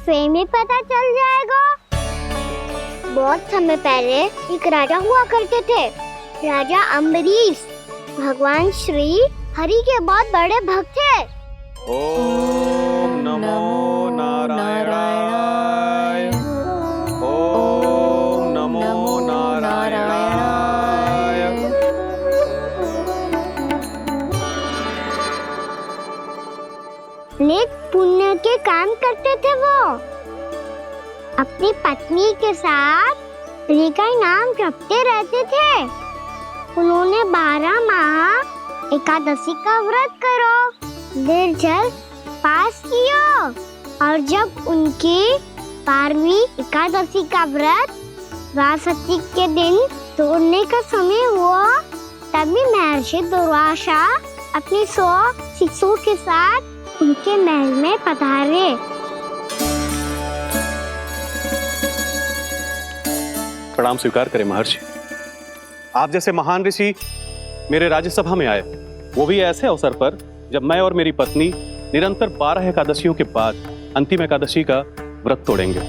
Fame he पता चल जाएगा। बहुत समय पहले एक राजा हुआ करते थे, राजा अम्बरीश। भगवान श्री हरि के बहुत बड़े भक्त थे। ओम नमो नारायणाय। ओम नमो नारायणाय। नेक पुण्य के काम करते थे वो। अपनी पत्नी के साथ हरि का नाम जपते रहते थे। उन्होंने 12 माह एकादशी का व्रत करो निर्जल पास किया, और जब उनकी 12वीं एकादशी का व्रत द्वादशी के दिन तोड़ने का समय हुआ, तभी महर्षि दुर्वासा अपनी 100 शिष्यों के साथ उनके महल में पधारे। प्रणाम स्वीकार करें महर्षि। आप जैसे महान ऋषि मेरे राज्यसभा में आए, वो भी ऐसे अवसर पर जब मैं और मेरी पत्नी निरंतर 12 एकादशियों के बाद अंतिम एकादशी का व्रत तोड़ेंगे।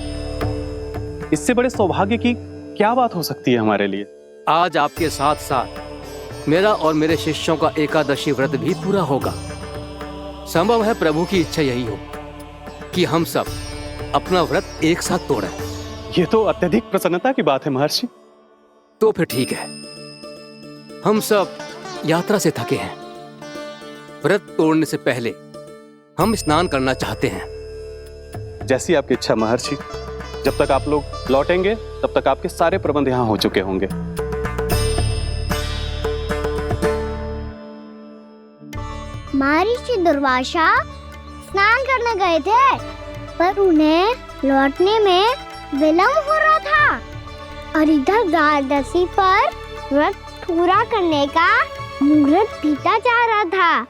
इससे बड़े सौभाग्य की क्या बात हो सकती है हमारे लिए। आज आपके साथ साथ मेरा और मेरे शिष्यों का एकादशी व्रत भी पूरा होगा। संभव है प्रभु की इच्छा यही हो कि हम सब अपना व्रत एक साथ तोड़ें। ये तो अत्यधिक प्रसन्नता की बात है महर्षि। तो फिर ठीक है, हम सब यात्रा से थके हैं। व्रत तोड़ने से पहले हम स्नान करना चाहते हैं। जैसी आपकी इच्छा महर्षि। जब तक आप लोग लौटेंगे तब तक आपके सारे प्रबंध यहाँ हो चुके होंगे। महर्षि दुर्वासा स्नान करने गए थे, पर उन्हें लौटने में विलंब हो रहा था, और इधर द्वादशी पर व्रत पूरा करने का मुहूर्त बीता जा रहा था।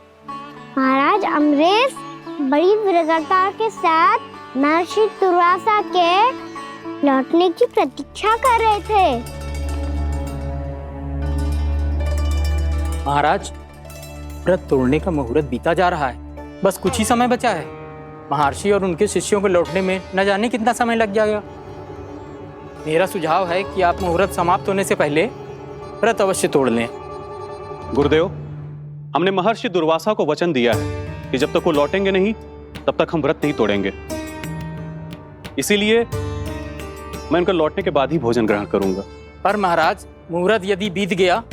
महाराज अम्बरीश बड़ी विरगता के साथ महर्षि दुर्वासा के लौटने की प्रतीक्षा कर रहे थे। महाराज, व्रत तोड़ने का मुहूर्त बीता जा रहा है। बस कुछ ही समय बचा है। महर्षि और उनके शिष्यों को लौटने में न जाने कितना समय लग जाएगा। मेरा सुझाव है कि आप मुहूर्त समाप्त होने से पहले व्रत अवश्य तोड़ लें। गुरुदेव, हमने महर्षि दुर्वासा को वचन दिया है कि जब तक वो लौटेंगे नहीं तब तक हम व्रत नहीं तोड़ेंगे। इसीलिए मैं उनके लौटने के बाद ही भोजन ग्रहण करूंगा। पर महाराज, मुहूर्त यदि बीत गया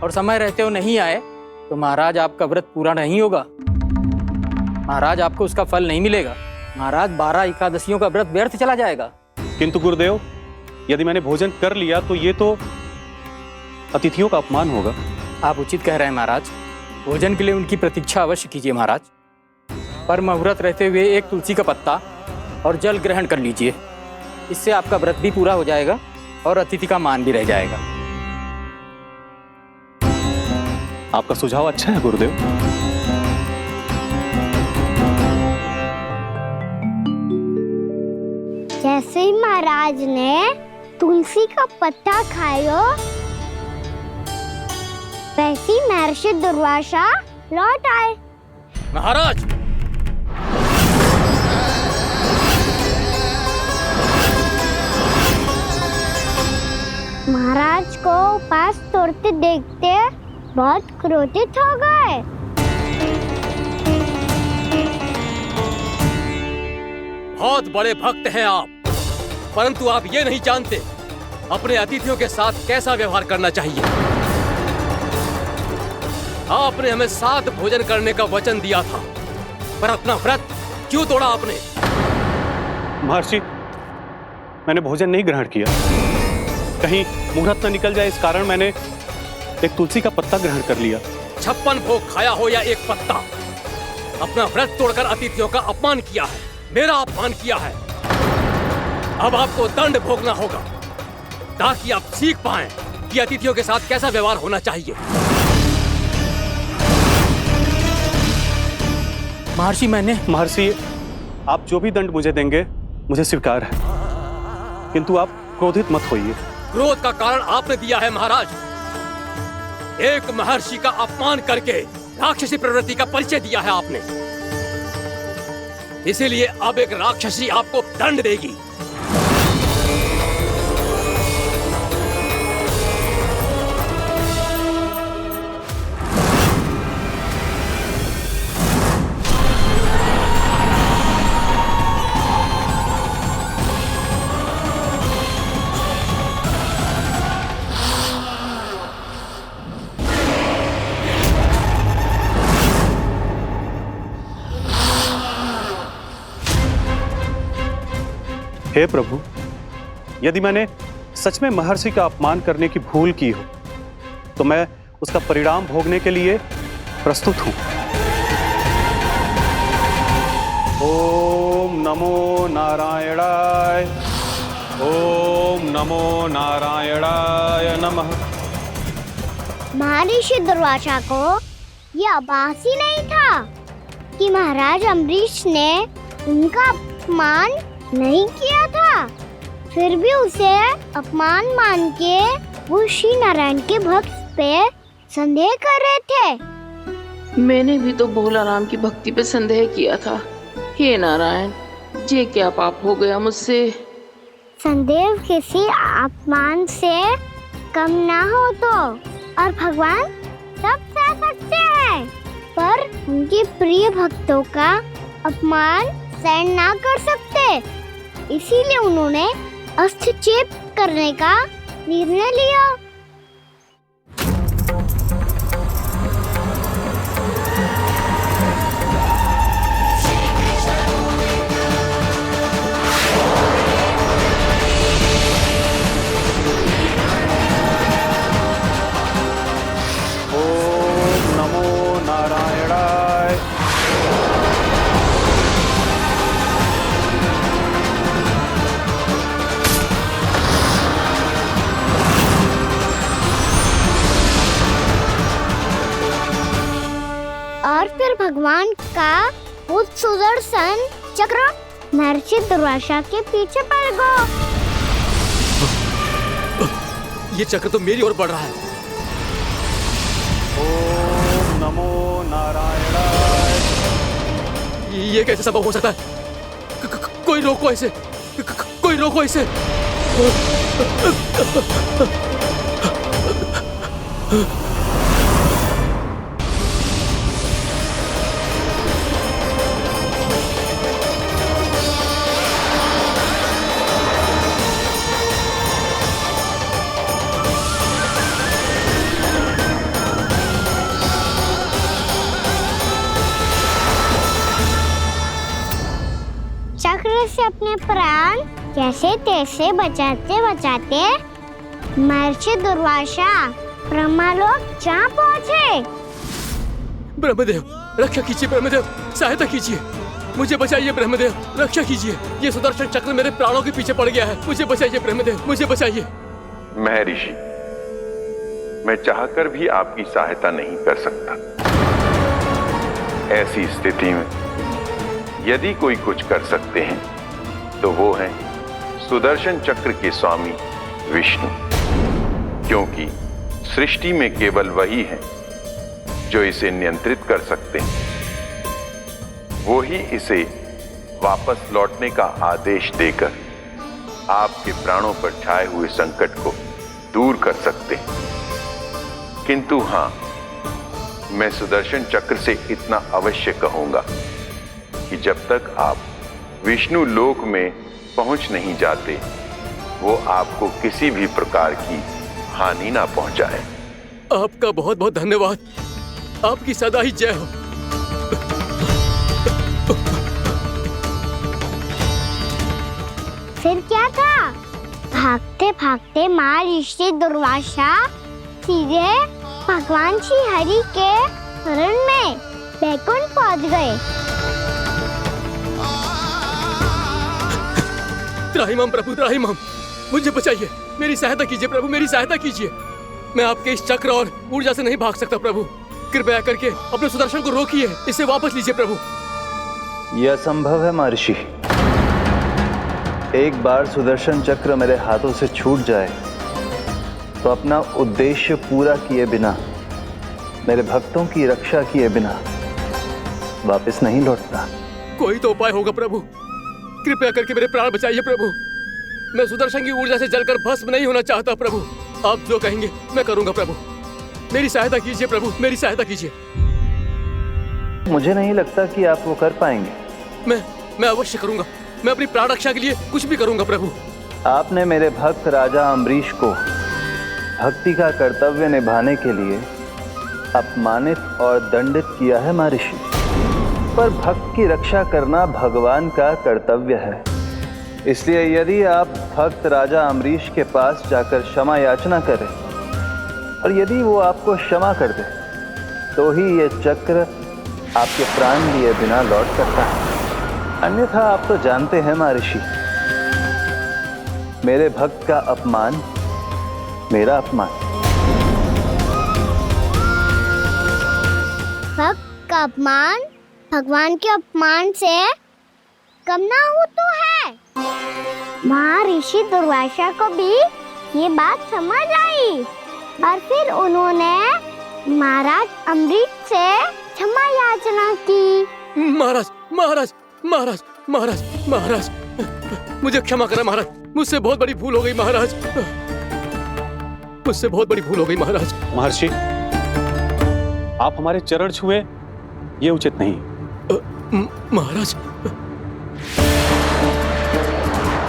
और समय रहते हो नहीं आए तो महाराज आपका व्रत पूरा नहीं होगा। महाराज, आपको उसका फल नहीं मिलेगा। महाराज, 12 एकादशियों का व्रत व्यर्थ चला जाएगा। किंतु गुरुदेव, यदि मैंने भोजन कर लिया तो ये तो अतिथियों का अपमान होगा। आप उचित कह रहे हैं महाराज। भोजन के लिए उनकी प्रतीक्षा अवश्य कीजिए महाराज। पर मुहूर्त रहते हुए एक तुलसी का पत्ता और जल ग्रहण कर लीजिए। इससे आपका व्रत भी पूरा हो जाएगा और अतिथि का मान भी रह जाएगा। आपका सुझाव अच्छा है गुरुदेव। जैसे ही महाराज ने तुलसी का पत्ता खाया, वैसे ही महर्षि दुर्वासा लौट आए। महाराज, महाराज को उपास तोड़ते देखते बहुत क्रोधित हो गए। बहुत बड़े भक्त हैं आप, परंतु आप ये नहीं जानते अपने अतिथियों के साथ कैसा व्यवहार करना चाहिए। आपने हमें साथ भोजन करने का वचन दिया था, पर अपना व्रत क्यों तोड़ा आपने? महर्षि, मैंने भोजन नहीं ग्रहण किया। कहीं मुहूर्त न निकल जाए, इस कारण मैंने एक तुलसी का पत्ता ग्रहण कर लिया। 56 भोग खाया हो या एक पत्ता, अपना व्रत तोड़कर अतिथियों का अपमान किया है, मेरा अपमान किया है। अब आपको दंड भोगना होगा ताकि आप सीख पाएं कि अतिथियों के साथ कैसा व्यवहार होना चाहिए। महर्षि, महर्षि, आप जो भी दंड मुझे देंगे मुझे स्वीकार है, किंतु आप क्रोधित मत होइए। क्रोध का कारण आपने दिया है महाराज। एक महर्षि का अपमान करके राक्षसी प्रवृत्ति का परिचय दिया है आपने। इसीलिए अब एक राक्षसी आपको दंड देगी। हे प्रभु, यदि मैंने सच में महर्षि का अपमान करने की भूल की हो तो मैं उसका परिणाम भोगने के लिए प्रस्तुत हूं। ओम नमो नारायणाय, ओम नमो नारायणाय नमः। महर्षि दुर्वासा को यह आभास ही नहीं था कि महाराज अम्बरीश ने उनका अपमान नहीं किया था। फिर भी उसे अपमान मान के वो श्री नारायण के भक्त पे संदेह कर रहे थे। मैंने भी तो भोला राम की भक्ति पे संदेह किया था। हे नारायण, ये क्या पाप हो गया मुझसे? संदेह किसी अपमान से कम ना हो तो, और भगवान सब सह सकते हैं, पर उनके प्रिय भक्तों का अपमान सहन ना कर सकते। इसीलिए उन्होंने हस्तक्षेप करने का निर्णय लिया। ओम नमो नारायणाय। और फिर भगवान का वो सुदर्शन चक्र महर्षि दुर्वासा के पीछे पड़ गया। ये चक्र तो मेरी ओर बढ़ रहा है। ओम नमो नारायणाय। ये कैसे संभव हो सकता है? कोई रोको इसे, कोई रोको इसे। चक्र से अपने प्राण जैसे तैसे बचाते बचाते महर्षि दुर्वासा ब्रह्मलोक जा पहुंचे। ब्रह्मदेव, रक्षा कीजिए। ब्रह्मदेव, सहायता कीजिए। मुझे बचाइए ब्रह्मदेव, रक्षा कीजिए। ये सुदर्शन चक्र मेरे प्राणों के पीछे पड़ गया है। मुझे बचाइए ब्रह्मदेव, मुझे बचाइए। महर्षि, मैं चाहकर भी आपकी सहायता नहीं कर सकता। ऐसी स्थिति में यदि कोई कुछ कर सकते हैं तो वो है सुदर्शन चक्र के स्वामी विष्णु, क्योंकि सृष्टि में केवल वही है जो इसे नियंत्रित कर सकते हैं। वो ही इसे वापस लौटने का आदेश देकर आपके प्राणों पर छाए हुए संकट को दूर कर सकते हैं। किंतु हां, मैं सुदर्शन चक्र से इतना अवश्य कहूंगा कि जब तक आप विष्णु लोक में पहुंच नहीं जाते, वो आपको किसी भी प्रकार की हानि ना पहुंचाए। आपका बहुत बहुत धन्यवाद। आपकी सदा ही जय हो। फिर क्या था? भागते भागते महर्षि दुर्वासा सीधे भगवान श्री हरि के शरण में बैकुंठ पहुंच गए। त्राहिमाम प्रभु, त्राहिमाम, मुझे बचाइए। मेरी सहायता कीजिए प्रभु, मेरी सहायता कीजिए। मैं आपके इस चक्र और ऊर्जा से नहीं भाग सकता प्रभु। कृपया करके अपने सुदर्शन को रोकिए, इसे वापस लीजिए प्रभु। यह असंभव है महर्षि। एक बार सुदर्शन चक्र मेरे हाथों से छूट जाए तो अपना उद्देश्य पूरा किए बिना, मेरे भक्तों की रक्षा किए बिना वापस नहीं लौटता। कोई तो उपाय होगा प्रभु। कृपया करके मेरे प्राण बचाइए प्रभु। मैं सुदर्शन की ऊर्जा से जलकर भस्म नहीं होना चाहता प्रभु। आप जो कहेंगे मैं करूंगा प्रभु। मेरी सहायता कीजिए प्रभु, मेरी सहायता कीजिए। मुझे नहीं लगता कि आप वो कर पाएंगे। मैं अवश्य करूंगा। मैं अपनी प्राण रक्षा के लिए कुछ भी करूंगा प्रभु। आपने मेरे भक्त राजा अम्बरीश को भक्ति का कर्तव्य निभाने के लिए अपमानित और दंडित किया है महर्षि, पर भक्त की रक्षा करना भगवान का कर्तव्य है। इसलिए यदि आप भक्त राजा अम्बरीश के पास जाकर क्षमा याचना करें और यदि वो आपको क्षमा कर दे तो ही ये चक्र आपके प्राण लिए बिना लौट सकता है। अन्यथा आप तो जानते हैं महर्षि, मेरे भक्त का अपमान मेरा अपमान। भक्त का अपमान भगवान के अपमान से कम ना हो तो है। महर्षि दुर्वासा को भी ये बात समझ आई और फिर उन्होंने महाराज अम्बरीश से क्षमा याचना की। महाराज महाराज महाराज महाराज महाराज, मुझे क्षमा करें महाराज। मुझसे बहुत बड़ी भूल हो गई महाराज। मुझसे बहुत बड़ी भूल हो गई महाराज। महर्षि, आप हमारे चरण छुए ये उचित नहीं। महाराज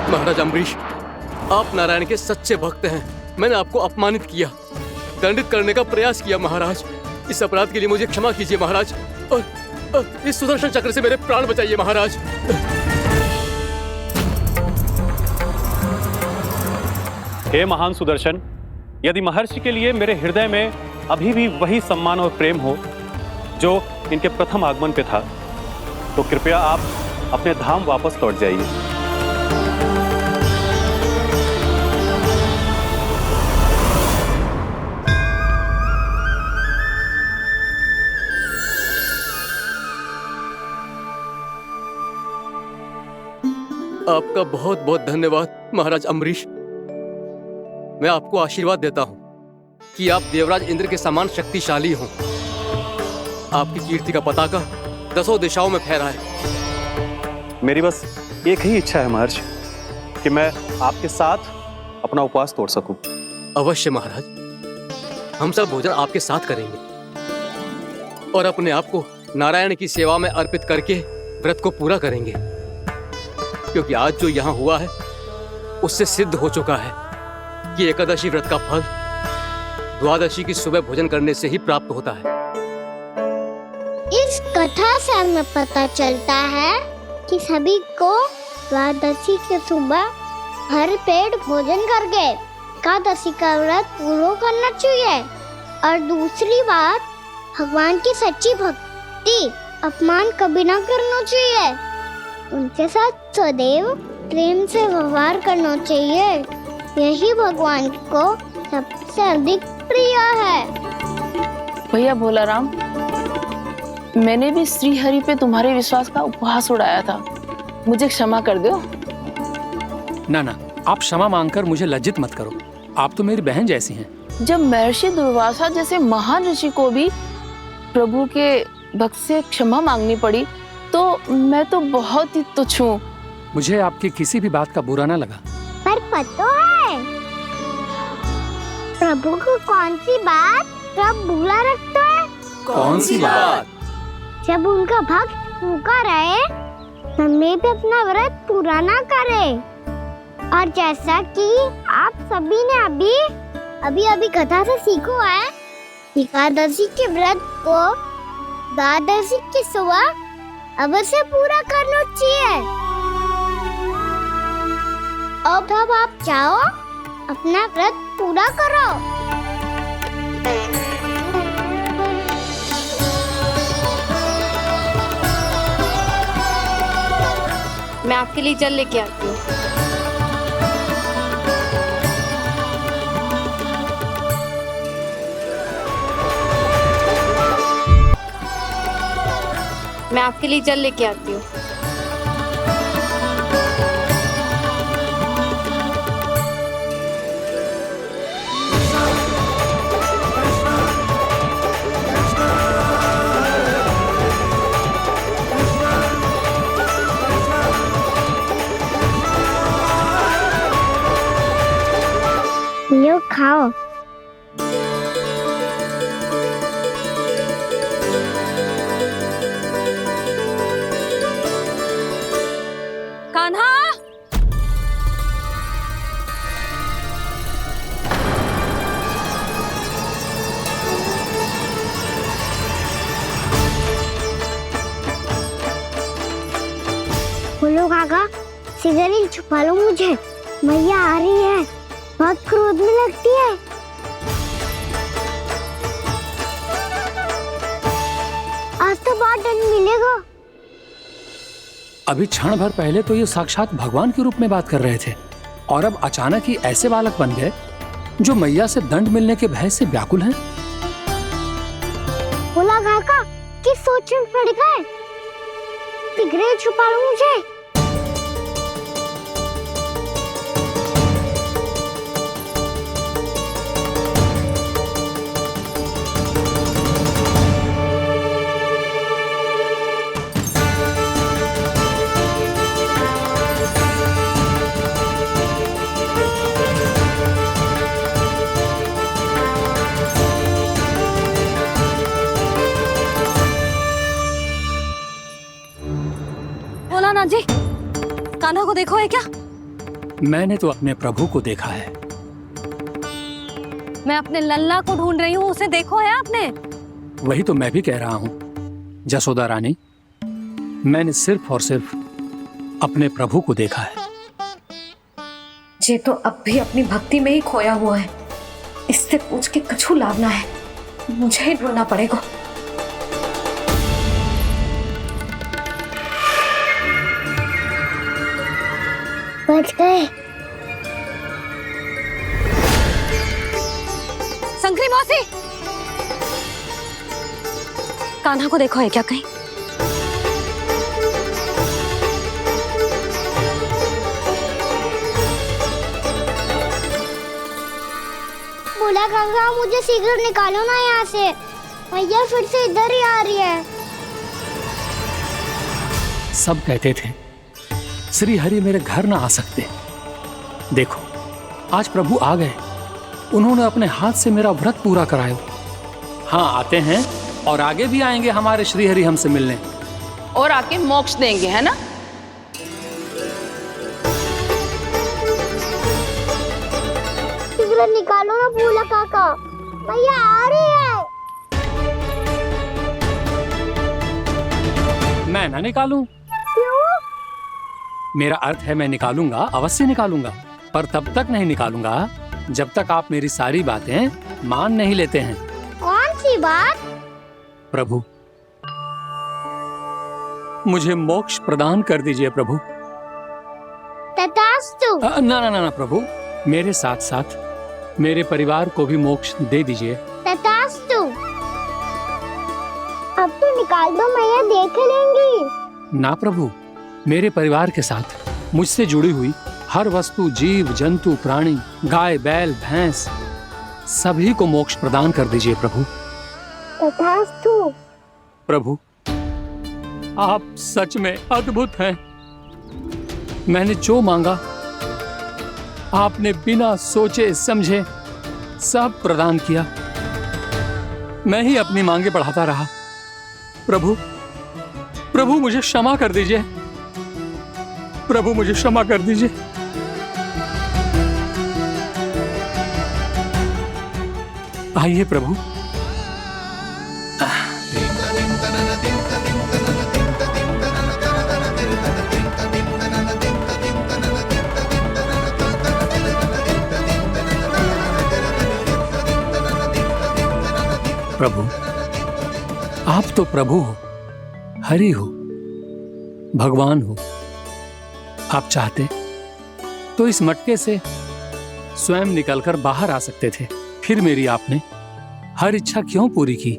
महाराज अम्बरीश, आप नारायण के सच्चे भक्त हैं। मैंने आपको अपमानित किया, दंडित करने का प्रयास किया महाराज। इस अपराध के लिए मुझे क्षमा कीजिए महाराज और इस सुदर्शन चक्र से मेरे प्राण बचाइए महाराज। हे महान सुदर्शन, यदि महर्षि के लिए मेरे हृदय में अभी भी वही सम्मान और प्रेम हो जो इनके प्रथम आगमन पे था, तो कृपया आप अपने धाम वापस लौट जाइए। आपका बहुत बहुत धन्यवाद महाराज अम्बरीश। मैं आपको आशीर्वाद देता हूं कि आप देवराज इंद्र के समान शक्तिशाली हों। आपकी कीर्ति का पताका 10 दिशाओं में फहराए। मेरी बस एक ही इच्छा है महर्षि कि मैं आपके साथ अपना उपवास तोड़ सकूं। अवश्य महाराज, हम सब भोजन आपके साथ करेंगे और अपने आप को नारायण की सेवा में अर्पित करके व्रत को पूरा करेंगे, क्योंकि आज जो यहाँ हुआ है उससे सिद्ध हो चुका है कि एकादशी व्रत का फल द्वादशी की सुबह भोजन करने से ही प्राप्त होता है। इस कथा से हमें पता चलता है कि सभी को द्वादशी के सुबह भर पेट भोजन करके एकादशी का व्रत पूरा करना चाहिए। और दूसरी बात, भगवान की सच्ची भक्ति अपमान कभी ना करना चाहिए। उनके साथ सदैव प्रेम से व्यवहार करना चाहिए। यही भगवान को सबसे अधिक प्रिय है। भैया भोलाराम, मैंने भी श्री हरि पे तुम्हारे विश्वास का उपहास उड़ाया था, मुझे क्षमा कर दो। ना ना, आप क्षमा मांगकर मुझे लज्जित मत करो। आप तो मेरी बहन जैसी हैं। जब महर्षि दुर्वासा जैसे महान ऋषि को भी प्रभु के भक्त से क्षमा मांगनी पड़ी तो मैं तो बहुत ही तुच्छ हूँ। मुझे आपकी किसी भी बात का बुरा ना लगा। पर पता है प्रभु को कौन सी बात सब भूला रखता है? कौन सी बात? जब उनका भक्त भूखा रहे, हमें भी अपना व्रत पूरा ना करे। और जैसा कि आप सभी ने अभी कथा से सीखो है, एकादशी के व्रत को द्वादशी की सुबह अवश्य पूरा करना चाहिए। अब आप जाओ, अपना व्रत पूरा करो। मैं आपके लिए जल लेके आती हूँ। मैं आपके लिए जल लेके आती हूँ। खाओ। कान्हा, बोलो काका, सिगरेट छुपा लो मुझे, मैया आ रही है, बहुत क्रोध में लगती है। आज तो बहुत दंड मिलेगा। अभी क्षण भर पहले तो ये साक्षात भगवान के रूप में बात कर रहे थे और अब अचानक ही ऐसे बालक बन गए जो मैया से दंड मिलने के भय से व्याकुल हैं। बोला काका कि सोच में पड़ गए, सिगरेट छुपा लो मुझे। भोलानाथ जी, कान्हा को देखो है क्या? मैंने तो अपने प्रभु को देखा है। मैं अपने लल्ला को ढूंढ रही हूँ, उसे देखो है आपने? वही तो मैं भी कह रहा हूँ जसोदा रानी, मैंने सिर्फ और सिर्फ अपने प्रभु को देखा है। ये तो अब भी अपनी भक्ति में ही खोया हुआ है, इससे पूछ के कछु लाभ ना है, मुझे ही ढूंढना पड़ेगा। बच गए। संकरी मौसी, कान्हा को देखो है क्या कहीं? बोला काका मुझे सिगरेट निकालो ना यहाँ से, मैया फिर से इधर ही आ रही है। सब कहते थे श्री हरि मेरे घर ना आ सकते। देखो आज प्रभु आ गए, उन्होंने अपने हाथ से मेरा व्रत पूरा कराया। हाँ आते हैं और आगे भी आएंगे हमारे श्री हरि हमसे मिलने और आके मोक्ष देंगे, है ना? सिगरेट निकालो ना बोला काका, मैया आ रही है। मैं ना निकालूं? क्यों? मेरा अर्थ है मैं निकालूंगा, अवश्य निकालूंगा, पर तब तक नहीं निकालूंगा जब तक आप मेरी सारी बातें मान नहीं लेते हैं। कौन सी बात? प्रभु मुझे मोक्ष प्रदान कर दीजिए प्रभु। तथास्तु। ना ना ना ना प्रभु, मेरे साथ साथ मेरे परिवार को भी मोक्ष दे दीजिए। तथास्तु। अब तो निकाल दो, मैया देख लेंगी। ना प्रभु, मेरे परिवार के साथ मुझसे जुड़ी हुई हर वस्तु, जीव जंतु, प्राणी, गाय बैल भैंस, सभी को मोक्ष प्रदान कर दीजिए प्रभु। तथास्तु। प्रभु आप सच में अद्भुत हैं। मैंने जो मांगा आपने बिना सोचे समझे सब प्रदान किया। मैं ही अपनी मांगे बढ़ाता रहा। प्रभु प्रभु मुझे क्षमा कर दीजिए, प्रभु मुझे क्षमा कर दीजिए। आइए प्रभु। प्रभु आप तो प्रभु हो, हरि हो, भगवान हो। आप चाहते तो इस मटके से स्वयं निकलकर बाहर आ सकते थे, फिर मेरी आपने हर इच्छा क्यों पूरी की?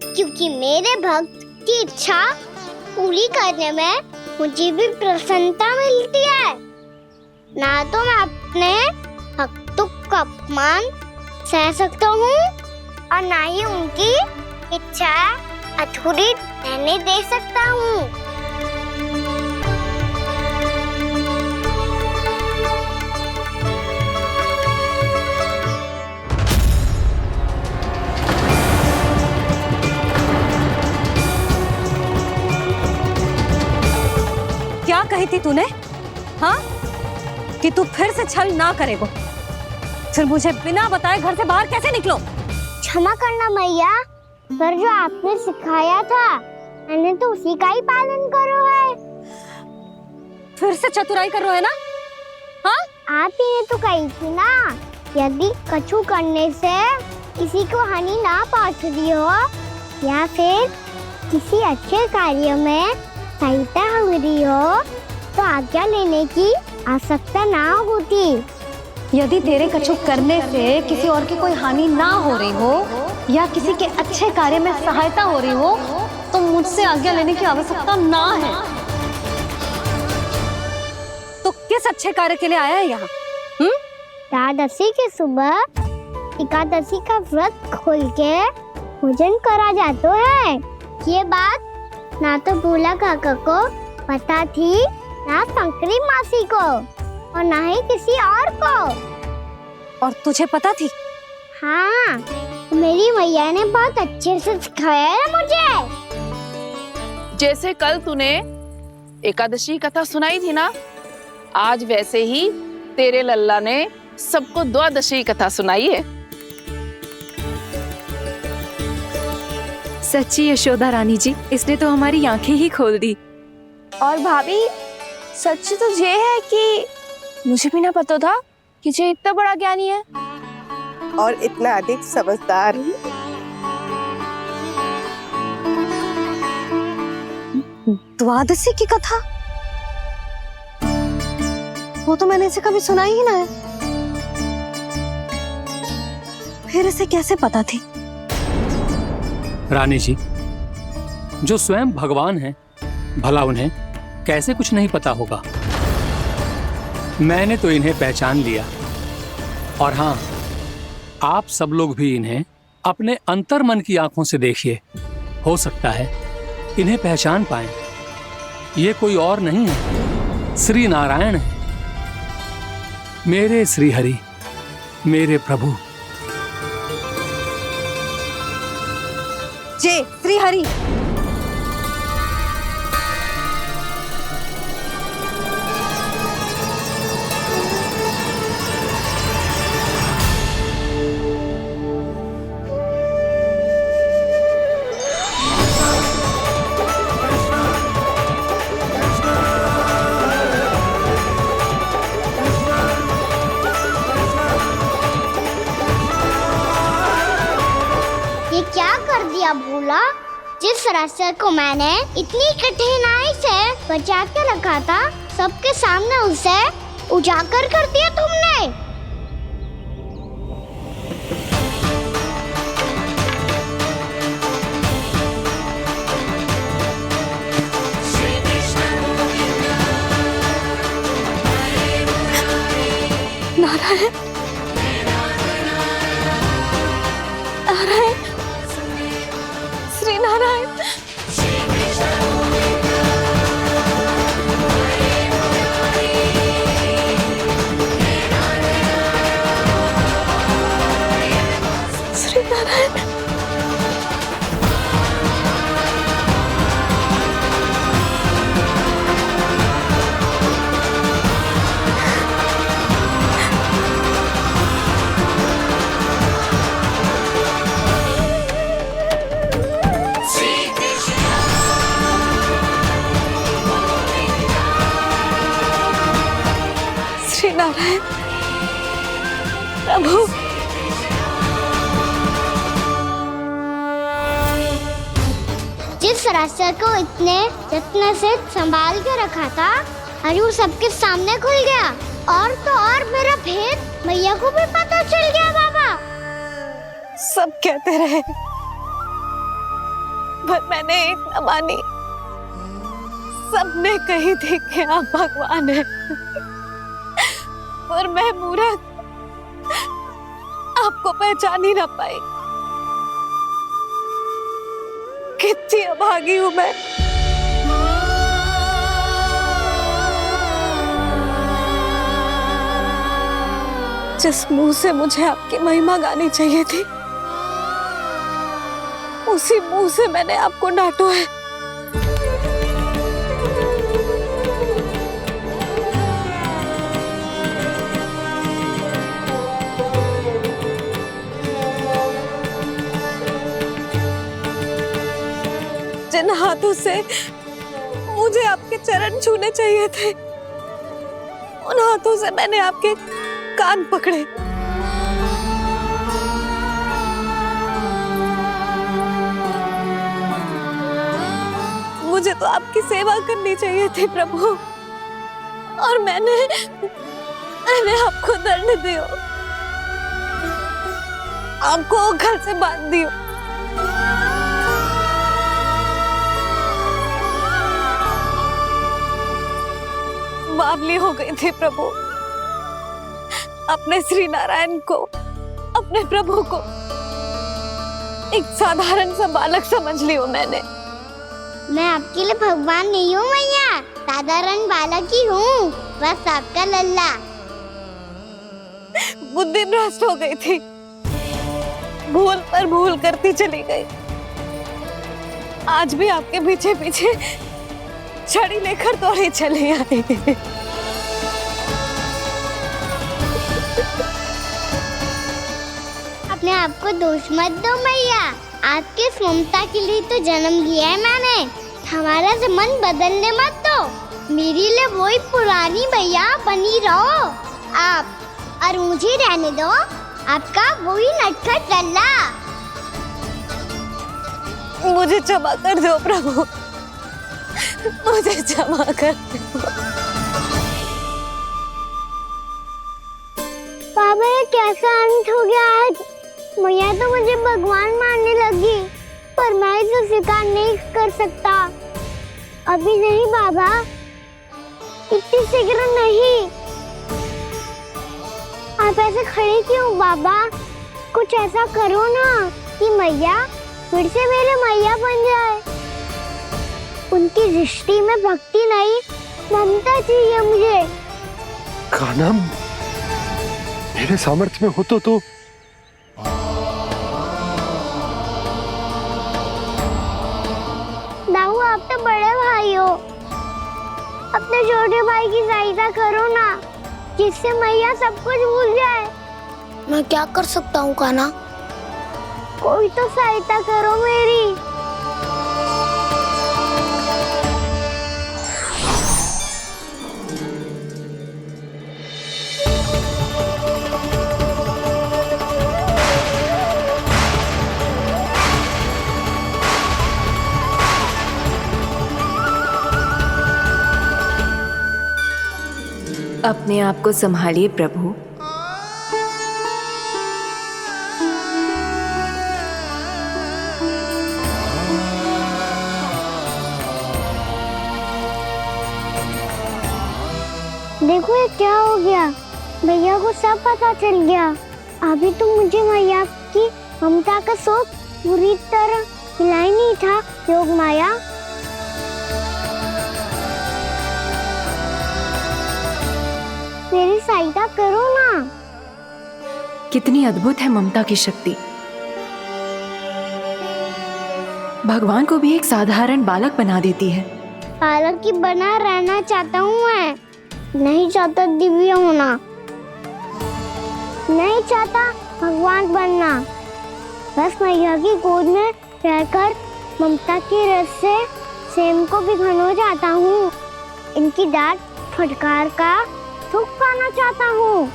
क्योंकि मेरे भक्त की इच्छा पूरी करने में मुझे भी प्रसन्नता मिलती है। ना तो मैं अपने भक्तों का अपमान सह सकता हूँ और ना ही उनकी इच्छा अधूरी रहने दे सकता हूँ। थी तूने? हाँ, कि तू फिर से छल ना करेगा। फिर मुझे बिना बताए घर से बाहर कैसे निकलो? क्षमा करना मैया, पर जो आपने सिखाया था मैंने तो उसी का ही पालन करो है। फिर से चतुराई कर रहे हो है ना? हाँ, आप ही ने तो कही थी ना, यदि कछु करने से किसी को हानि ना पहुंच रही हो या फिर किसी अच्छे कार्य में सहायता हो रही हो तो आज्ञा लेने की आवश्यकता ना होती। यदि तेरे कछु करने से किसी और की कोई हानि ना हो रही हो या किसी के अच्छे कार्य में सहायता हो रही हो तो मुझसे आज्ञा लेने की आवश्यकता ना है। तो किस अच्छे कार्य के लिए आया है यहाँ? द्वादशी के सुबह एकादशी का व्रत खोल के भोजन करा जाता है। ये बात ना तो भोला काका को पता थी, ना शंकरी मासी को और ना ही किसी और को। और तुझे पता थी? हाँ, मेरी मैया ने बहुत अच्छे से सिखाया है मुझे। जैसे कल तूने एकादशी कथा सुनाई थी ना, आज वैसे ही तेरे लल्ला ने सबको द्वादशी कथा सुनाई है। सच्ची यशोदा रानी जी, इसने तो हमारी आंखें ही खोल दी। और भाभी, सच तो ये है कि मुझे भी ना पता था कि ये इतना बड़ा ज्ञानी है और इतना अधिक समझदार। द्वादशी की कथा? वो तो मैंने इसे कभी सुना ही ना है। फिर इसे कैसे पता थी? रानी जी, जो स्वयं भगवान हैं, भला उन्हें कैसे कुछ नहीं पता होगा। मैंने तो इन्हें पहचान लिया, और हाँ, आप सब लोग भी इन्हें अपने अंतर्मन की आंखों से देखिए, हो सकता है इन्हें पहचान पाएं। ये कोई और नहीं है, श्री नारायण है, मेरे श्री हरि, मेरे प्रभु। जय श्री हरि। ये क्या कर दिया भोला? जिस रास्ते को मैंने इतनी कठिनाई से बचा के रखा था, सबके सामने उसे उजागर कर दिया तुमने। नारायण, नारायण, श्री नारायण। श्री नारायण। श्री नारायण प्रभु। जिस रास्ते को इतने यत्न से संभाल के रखा था, आज वो सबके सामने खुल गया। और तो और मेरा भेद मैया को भी पता चल गया। बाबा सब कहते रहे, पर मैंने एक न मानी। सबने कही थी कि आप भगवान हैं, और मैं मूर्ख आपको पहचान ही ना पाई। कितनी अभागी हूं मैं। जिस मुंह से मुझे आपकी महिमा गानी चाहिए थी, उसी मुंह से मैंने आपको डांटा है। उन हाथों से मुझे आपके चरण छूने चाहिए थे। उन हाथों से मैंने आपके कान पकड़े। मुझे तो आपकी सेवा करनी चाहिए थी प्रभु, और मैंने आपको दंड दियो, आपको घर से बांध दियो। बावली हो गई थी प्रभु। अपने श्री नारायण को, अपने प्रभु को एक साधारण सा बालक समझ लियो मैंने। मैं आपके लिए भगवान नहीं हूँ मैया, साधारण बालक ही हूँ, बस आपका लल्ला। बुद्धि भ्रष्ट हो गई थी, भूल पर भूल करती चली गई। आज भी आपके पीछे पीछे छड़ी लेकर दौड़े चले आए। अपने आप को दोष मत दो मैया, आपके ममता के लिए तो जन्म लिया है मैंने। हमारा से मन बदलने मत दो, मेरे लिए वही पुरानी भैया बनी रहो आप, और मुझे रहने दो आपका वही नटखट लल्ला। मुझे क्षमा कर दो प्रभु, मुझे क्षमा कर दो। बाबा ये कैसा अंत हो गया आज? मैया तो मुझे भगवान मानने लगी, पर मैं इसे स्वीकार नहीं कर सकता। अभी नहीं बाबा, इतनी शीघ्र नहीं। आप ऐसे खड़े क्यों बाबा? कुछ ऐसा करो ना कि मैया फिर से मेरे मैया बन जाए। उनकी दृष्टि में भक्ति नहीं, ममता चाहिए मुझे। कान्हा, मेरे सामर्थ्य में हो तो दाऊ, आप तो बड़े भाई हो, अपने छोटे भाई की सहायता करो ना, जिससे मैया सब कुछ भूल जाए। मैं क्या कर सकता हूँ कान्हा? कोई तो सहायता करो मेरी। अपने आप को संभालिए प्रभु। देखो ये क्या हो गया, भैया को सब पता चल गया। अभी तो मुझे मैया की ममता का शौक पूरी तरह हिला ही नहीं था। योग माया, मेरी सहायता करो ना। कितनी अद्भुत है ममता की शक्ति। भगवान को भी एक साधारण बालक बना देती है। बालक की बना रहना चाहता हूँ मैं, नहीं चाहता दिव्य होना, नहीं चाहता भगवान बनना। बस मैया की गोद में रहकर ममता की रस से सेम को भी घनो चाहता हूँ। इनकी डांट फटकार का सुख पाना चाहता हूँ।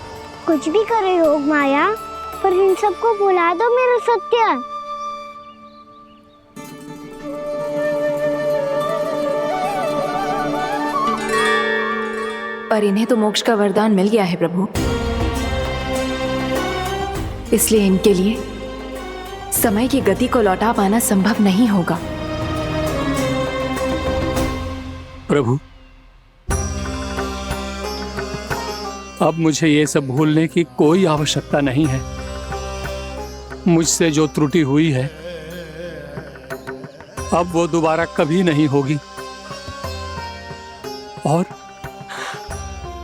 कुछ भी करे योग माया, पर इन सबको भुला दो मेरा सत्य। पर इन्हें तो मोक्ष का वरदान मिल गया है प्रभु, इसलिए इनके लिए समय की गति को लौटा पाना संभव नहीं होगा। प्रभु, अब मुझे ये सब भूलने की कोई आवश्यकता नहीं है। मुझसे जो त्रुटि हुई है अब वो दोबारा कभी नहीं होगी, और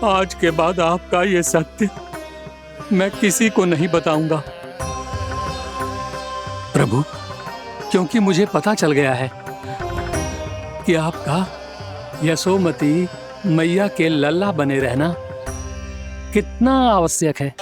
आज के बाद आपका ये सत्य मैं किसी को नहीं बताऊंगा प्रभु, क्योंकि मुझे पता चल गया है कि आपका यशोमती मैया के लल्ला बने रहना कितना आवश्यक है।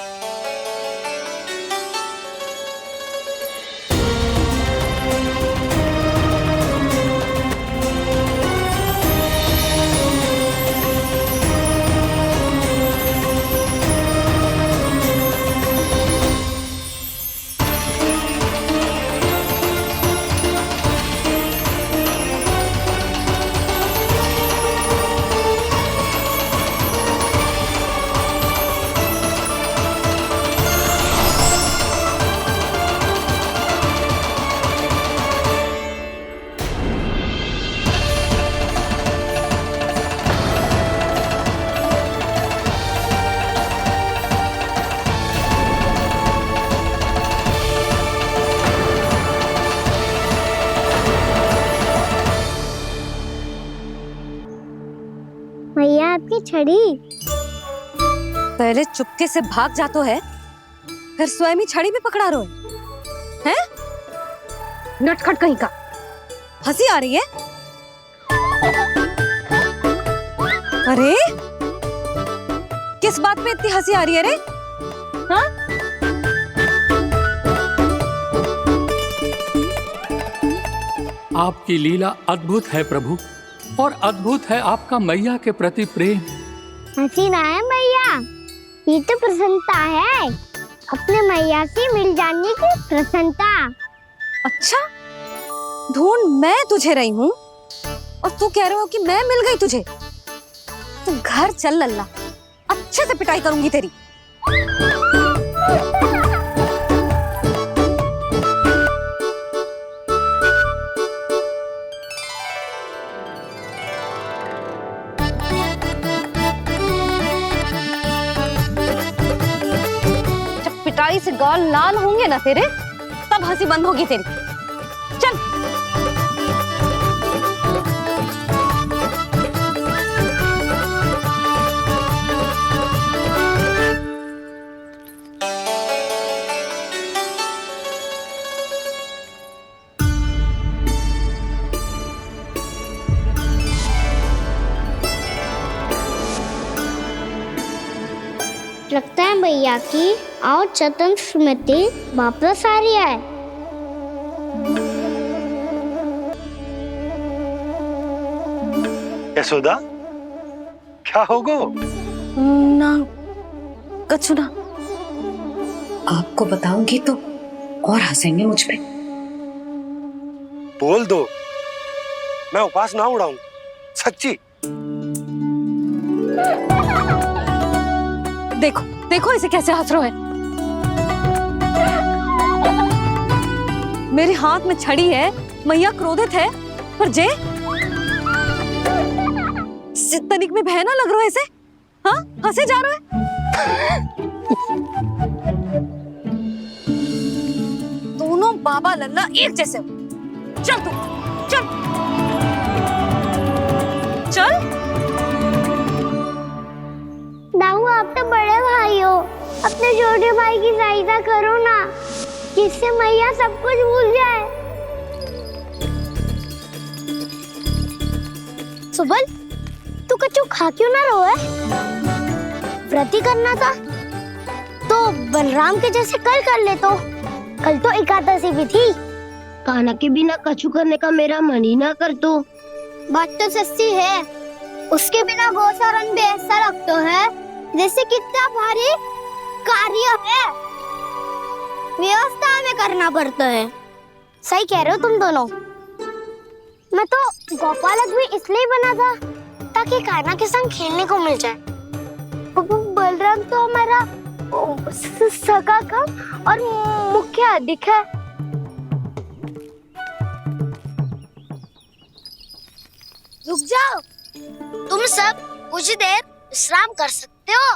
छड़ी। पहले चुपके से भाग जातो है, फिर स्वयं ही छड़ी भी पकड़ा रो है? नटखट कहीं का। हंसी आ रही है? अरे किस बात पे इतनी हंसी आ रही है रे? हाँ? आपकी लीला अद्भुत है प्रभु, और अद्भुत है आपका मैया के प्रति प्रेम। हंसी ना है मैया, ये तो प्रसन्नता है, अपने मैया से मिल जाने की प्रसन्नता। अच्छा, ढूंढ मैं तुझे रही हूँ और तू कह रहे हो कि मैं मिल गई तुझे। तू घर चल लल्ला, अच्छे से पिटाई करूंगी तेरी। जब पिटाई से गाल लाल होंगे ना तेरे, तब हंसी बंद होगी तेरी। चल। लगता है भैया की और चतन स्मृति वापस आ रही है। यशोदा, क्या होगो? ना कछु ना। आपको बताऊंगी तो और हंसेंगे मुझ पे। बोल दो, मैं उपवास ना उड़ाऊं, सच्ची। देखो देखो इसे कैसे हंस रहा है। मेरे हाथ में छड़ी है, मैया क्रोधित है, पर जे तनिक में भय ना लग रहा है इसे। हाँ, हंसे जा रहा है। दोनों बाबा लल्ला एक जैसे हो। चल तू, चल चल। दाऊ, आप तो बड़े भाई हो, अपने छोटे भाई की सहायता करो ना, जिससे मैया सब कुछ भूल जाए। सुबल, तू कच्चू खा क्यों ना रो है? व्रत ही करना था तो बलराम के जैसे कल कर ले। तो कल तो एकादशी भी थी। कान्हा के बिना कछु करने का मेरा मन ही ना कर। तो बात तो सच्ची है, उसके बिना गोचारण भी ऐसा लगता है जैसे कितना भारी कार्य है, व्यवस्था में करना पड़ता है। सही कह रहे हो तुम दोनों। मैं तो गोपालक भी इसलिए बना था ताकि कान्हा के संग खेलने को मिल जाए। बलराम तो हमारा सगा कम और मुख्य अधिक है। रुक जाओ, तुम सब कुछ देर विश्राम कर सकते हो।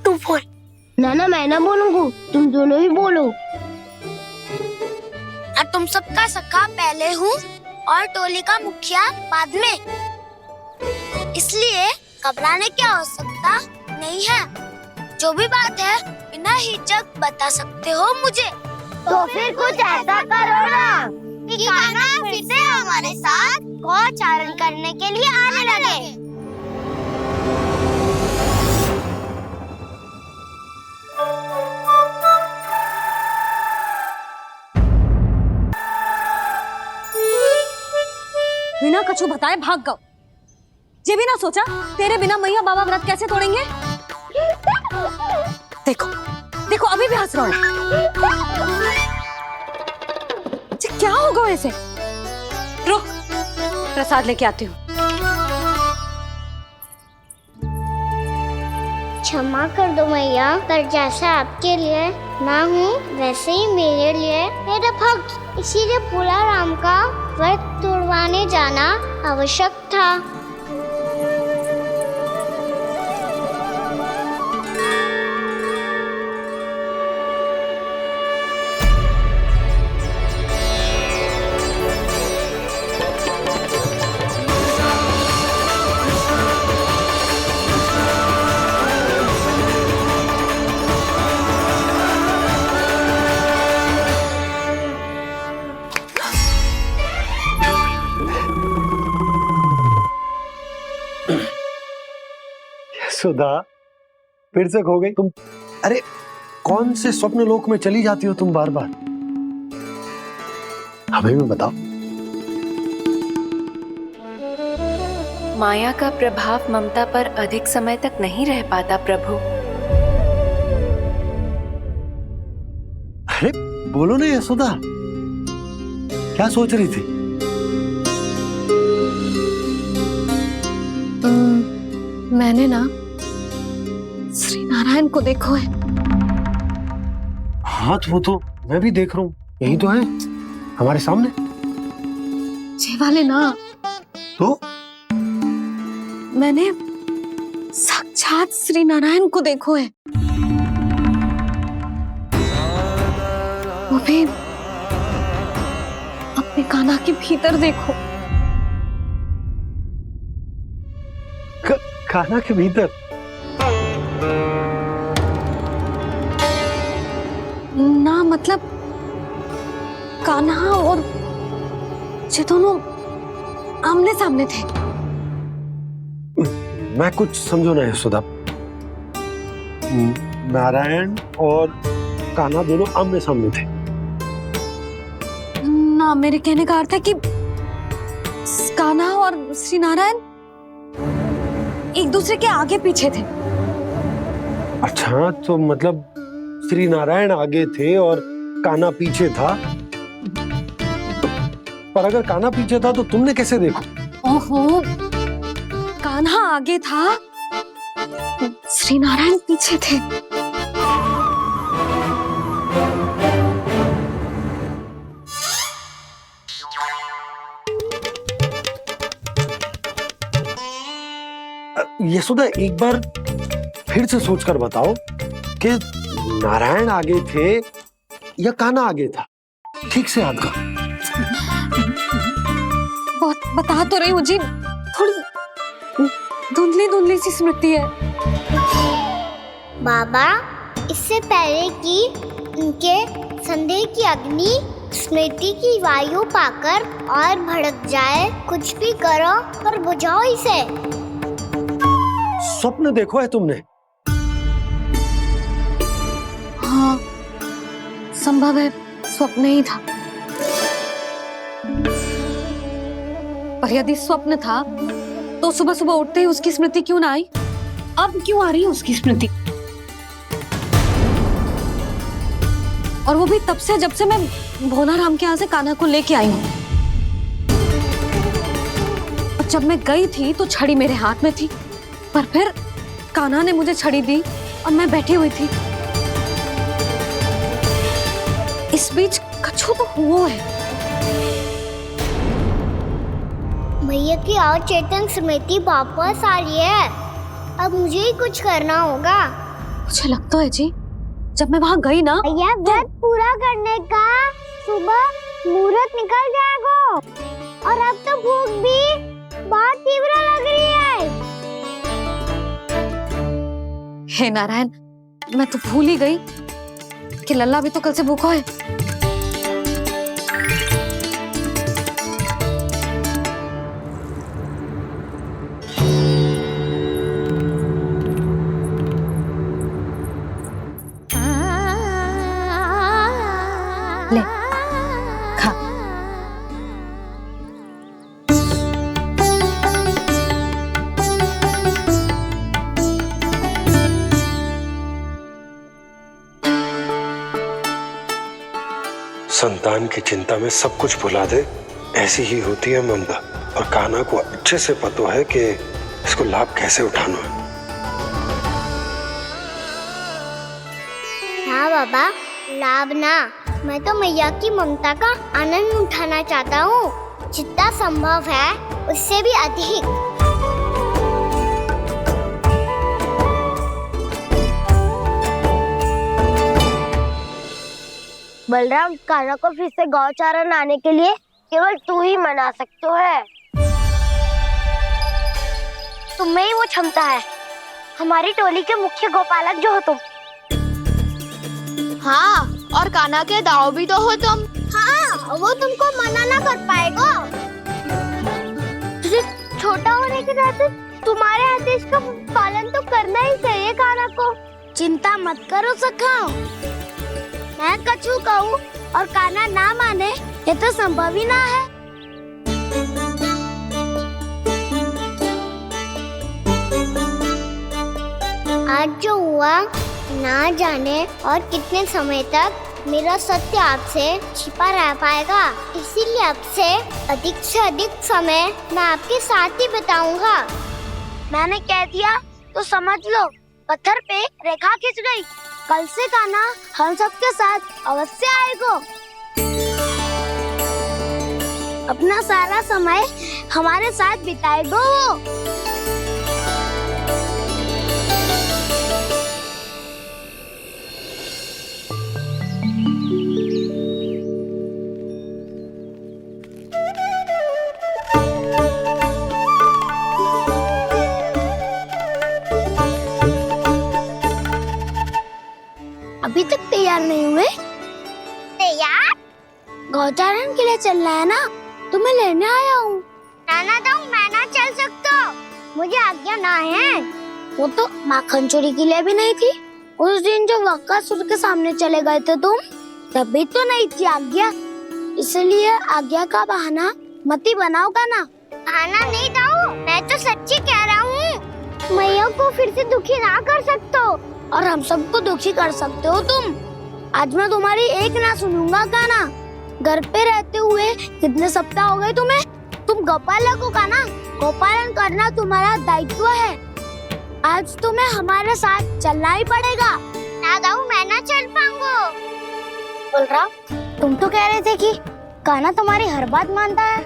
तू बोल। ना मैं ना बोलूंगा, तुम दोनों ही बोलो। और तुम सबका सखा पहले हूँ और टोली का मुखिया बाद में, इसलिए घबराने की आवश्यकता नहीं है। जो भी बात है बिना हिचक बता सकते हो मुझे। तो फिर कुछ ऐसा करो ना कि कान्हा फिर से हमारे साथ गोचारण करने के लिए आने लगे। बिना कछु बताए भाग गओ। ये भी ना सोचा तेरे बिना मैया बाबा व्रत कैसे तोड़ेंगे। देखो देखो अभी भी हंस रहा है। क्या होगा ऐसे? रुक, प्रसाद लेके आती हूँ। क्षमा कर दो मैया, पर जैसा आपके लिए ना हूँ वैसे ही मेरे लिए मेरा भक्त, इसीलिए भोला राम का व्रत तोड़वाने जाना आवश्यक था। सुधा, फिर से खो गई तुम। अरे कौन से स्वप्न लोक में चली जाती हो तुम बार बार? हमें भी बताओ। माया का प्रभाव ममता पर अधिक समय तक नहीं रह पाता प्रभु। अरे बोलो ना यशोदा, क्या सोच रही थी? मैंने ना श्री नारायण को देखो है। हाँ तो वो तो मैं भी देख रहा हूँ, यही तो है हमारे सामने। ये वाले ना, तो मैंने साक्षात श्री नारायण को देखो है, वो भी अपने कान्हा के भीतर देखो। कान्हा के भीतर? ना मतलब कान्हा और ये दोनों आमने सामने थे। मैं कुछ समझो ना यशोदा। नारायण और कान्हा दोनों आमने सामने थे? ना, मेरे कहने का अर्थ है कि कान्हा और श्री नारायण एक दूसरे के आगे पीछे थे। अच्छा, तो मतलब श्री नारायण आगे थे और कान्हा पीछे था। पर अगर कान्हा पीछे था तो तुमने कैसे देखा? ओहो, कान्हा आगे था, श्री नारायण पीछे थे। यशोदा, एक बार फिर से सोचकर बताओ कि नारायण आगे थे या कान्हा आगे था? ठीक से याद करो। बहुत बता तो रही हूँ जी, थोड़ी धुंधली धुंधली सी स्मृति है। बाबा, इससे पहले कि उनके संदेह की अग्नि स्मृति की वायु पाकर और भड़क जाए, कुछ भी करो पर बुझाओ इसे। स्वप्न देखो है तुमने? हाँ, संभव है स्वप्न ही था। पर यदि स्वप्न था तो सुबह सुबह उठते ही उसकी स्मृति क्यों ना आई? अब क्यों आ रही है उसकी स्मृति? और वो भी तब से जब से मैं भोलाराम के यहाँ से कान्हा को लेके आई हूँ। और जब मैं गई थी तो छड़ी मेरे हाथ में थी, पर फिर कान्हा ने मुझे छड़ी दी और मैं बैठी हुई थी। इस बीच कछु तो हुआ है। भैया की अचेतन स्मृति वापस आ रही है। अब मुझे ही कुछ करना होगा। मुझे लगता है जी, जब मैं वहाँ गई ना, भैया व्रत पूरा करने का सुबह मुहूर्त निकल जाएगा और अब तो भूख भी बहुत तीव्र लग रही है। हे नारायण, मैं तो भूल ही गई कि लल्ला भी तो कल से भूखा है। ले, खा। संतान की चिंता में सब कुछ भुला दे, ऐसी ही होती है ममता। और कान्हा को अच्छे से पता है कि इसको लाभ कैसे उठाना है। हाँ बाबा, लाभ ना, मैं तो मैया की ममता का आनंद उठाना चाहता हूँ, जितना संभव है उससे भी अधिक। बलराम, कान्हा को फिर से गौचारण आने के लिए केवल तू ही मना सकते है। तुम्हें ही वो क्षमता है, हमारी टोली के मुख्य गोपालक जो हो तुम। हाँ, और कान्हा के दाव भी तो हो तुम। हाँ, वो तुमको मना ना कर पाएगा। तुझे छोटा होने के नाते तुम्हारे आदेश का पालन तो करना चिंता मत करो सखा। मैं कछु कहूँ और कान्हा ना माने, ये तो संभव ही ना है। आज जो हुआ ना जाने और कितने समय तक मेरा सत्य आपसे छिपा रह पाएगा, इसीलिए आपसे अधिक से अधिक समय मैं आपके साथ ही बिताऊंगा। मैंने कह दिया तो समझ लो, पत्थर पे रेखा खिंच गई। कल से कान्हा हम सबके साथ अवश्य आएगा। अपना सारा समय हमारे साथ बिताएगा वो। अभी तक तैयार नहीं हुए? तैयार? गौचारण के लिए चलना है ना, तुम्हें लेने आया हूँ। नाना दाऊ, मैं ना चल सकता, मुझे आज्ञा ना है। वो तो माखन चोरी के लिए भी नहीं थी। उस दिन जो वक्कासुर के सामने चले गए थे तुम, तभी तो नहीं थी आज्ञा। इसलिए आज्ञा का बहाना मत ही बनाओगा ना। बहाना नहीं दाऊ, मैं तो सच्ची कह रहा हूँ। मैया को फिर से दुखी ना कर सकते हो और हम सबको दुखी कर सकते हो तुम। आज मैं तुम्हारी एक ना सुनूंगा कान्हा। घर पे रहते हुए कितने सप्ताह हो गए तुम्हें? तुम गोपालक हो कान्हा, गोपालन करना तुम्हारा दायित्व है। आज तुम्हें हमारे साथ चलना ही पड़ेगा। ना दाऊ, मैं ना चल पाऊंगा। बलराम, तुम तो कह रहे थे कि कान्हा तुम्हारी हर बात मानता है,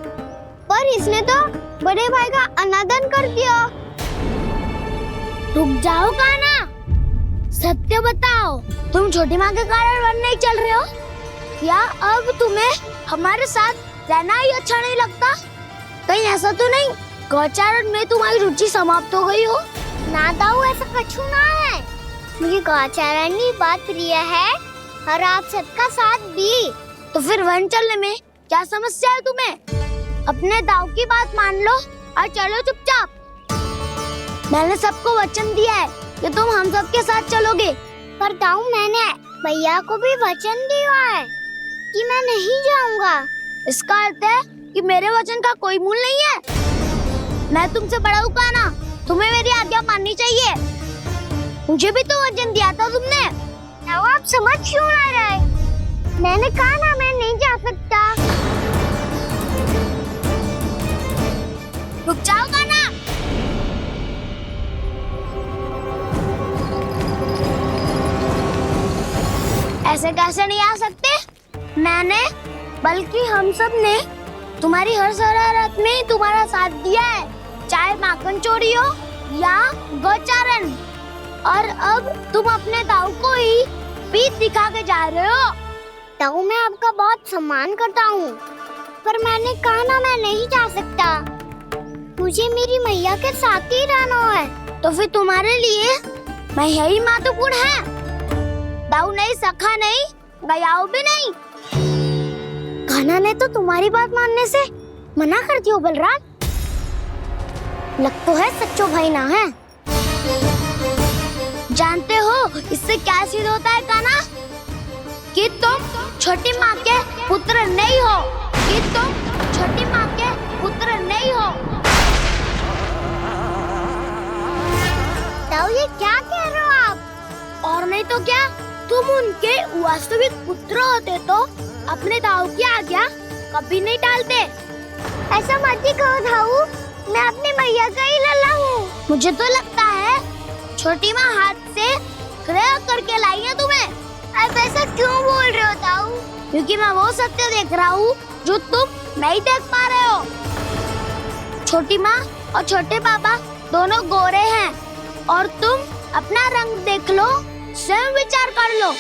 पर इसने तो बड़े भाई का अनादर कर दिया। रुक जाओ कान्हा, सत्य बताओ, तुम छोटी माँ के कारण वन नहीं चल रहे हो या अब तुम्हें हमारे साथ रहना ही अच्छा नहीं लगता? कहीं ऐसा तो नहीं गौचारण में तुम्हारी रुचि समाप्त हो गई हो? ना दाऊ, ऐसा कछु ना है। मुझे गौचारण की बात प्रिय है और आप सबका साथ भी। तो फिर वन चलने में क्या समस्या है तुम्हें? अपने दाऊ की बात मान लो और चलो चुपचाप। मैंने सबको वचन दिया है कि तुम हम सबके साथ चलोगे। पर दाऊ, मैंने भैया को भी वचन दिया है कि मैं नहीं जाऊंगा। इसका अर्थ है कि मेरे वचन का कोई मूल नहीं है। मैं तुमसे बड़ा हूँ कान्हा, तुम्हें मेरी आज्ञा माननी चाहिए। मुझे भी तो वचन दिया था तुमने। दाऊ, आप समझ क्यों आ रहे? मैंने कहा ना, मैं नहीं जा सकता। रुक जाओ कान्हा। ऐसे कैसे नहीं आ सकते? मैंने बल्कि हम सब ने तुम्हारी हर शरारत में तुम्हारा साथ दिया है, चाहे माखन चोरी हो या गौचारण। और अब तुम अपने दाऊ को ही पीठ दिखा के जा रहे हो। दाऊ, मैं आपका बहुत सम्मान करता हूँ, पर मैंने कहा ना, मैं नहीं जा सकता। मुझे मेरी मैया के साथ ही रहना है। तो फिर तुम्हारे लिए मैया ही महत्वपूर्ण है। दाऊ नहीं, सखा नहीं, गयाऊ भी नहीं। कान्हा ने तो तुम्हारी बात मानने से मना कर दिया बलराम। लग तो है सच्चो भाई ना है। जानते हो इससे क्या सिद्ध होता है कान्हा? कि तुम छोटी माँ के पुत्र नहीं हो, कि तुम छोटी माँ के पुत्र नहीं हो। दाऊ, ये क्या कह रहे हो आप? और नहीं तो क्या, तुम उनके वास्तविक पुत्र होते तो अपने दाऊ की आज्ञा कभी नहीं टालते। ऐसा मत ही कहो दाऊ, मैं अपनी मैया का ही लल्ला हूँ। मुझे तो लगता है छोटी माँ हाथ से ग्रह करके लाई है तुम्हें। अब ऐसा क्यों बोल रहे हो दाऊ? क्योंकि मैं वो सत्य देख रहा हूँ जो तुम नहीं देख पा रहे हो। छोटी माँ और छोटे पापा दोनों गोरे हैं और तुम अपना रंग देख लो, स्वयं विचार कर लो।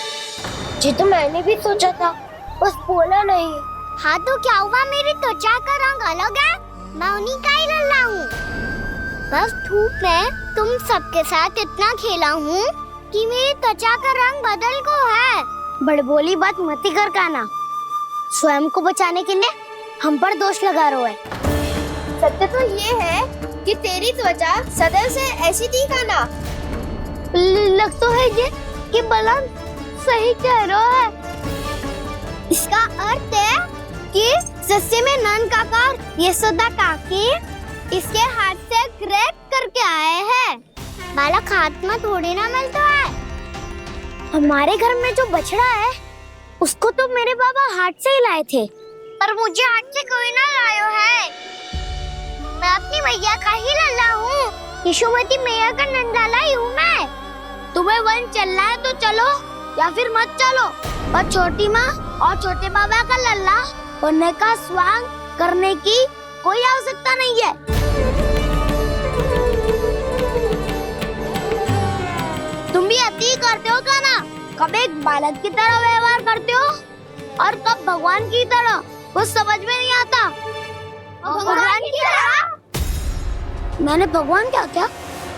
जी तो मैंने भी सोचा था, बस बोला नहीं। हाँ तो क्या हुआ, मेरी त्वचा का रंग अलग है, मैं उन्हीं का ही लल्ला हूँ। बस धूप में तुम सबके साथ इतना खेला हूँ कि मेरी त्वचा का रंग बदल को है। बड़बोली बात मत ही कर कान्हा, स्वयं को बचाने के लिए हम पर दोष लगा रहे हो। सत्य तो ये है कि तेरी त्वचा सदैव से ऐसी थी कान्हा। लग तो है ये ये बलंद सही कह रहा है। इसका अर्थ है कि सस्ते में नन काका और यशोदा काकी इसके हाथ से ग्रेट करके आए हैं। बालक हाथ में थोड़ी ना मिलता है। हमारे घर में जो बछड़ा है उसको तो मेरे बाबा हाथ से ही लाए थे, पर मुझे हाथ से कोई ना लाया है। मैं अपनी मैया का ही लल्ला हूँ, यशोमती मैया का नंदलाला ही हूँ मैं। तुम्हें वन चलना है तो चलो या फिर मत चलो, और छोटी माँ और छोटे बाबा का लल्ला बनने का स्वांग करने की कोई आवश्यकता नहीं है। तुम भी अति करते हो क्या ना? कब एक बालक की तरह व्यवहार करते हो और कब भगवान की तरह, कुछ समझ में नहीं आता। भगवान की तरह? मैंने भगवान क्या क्या?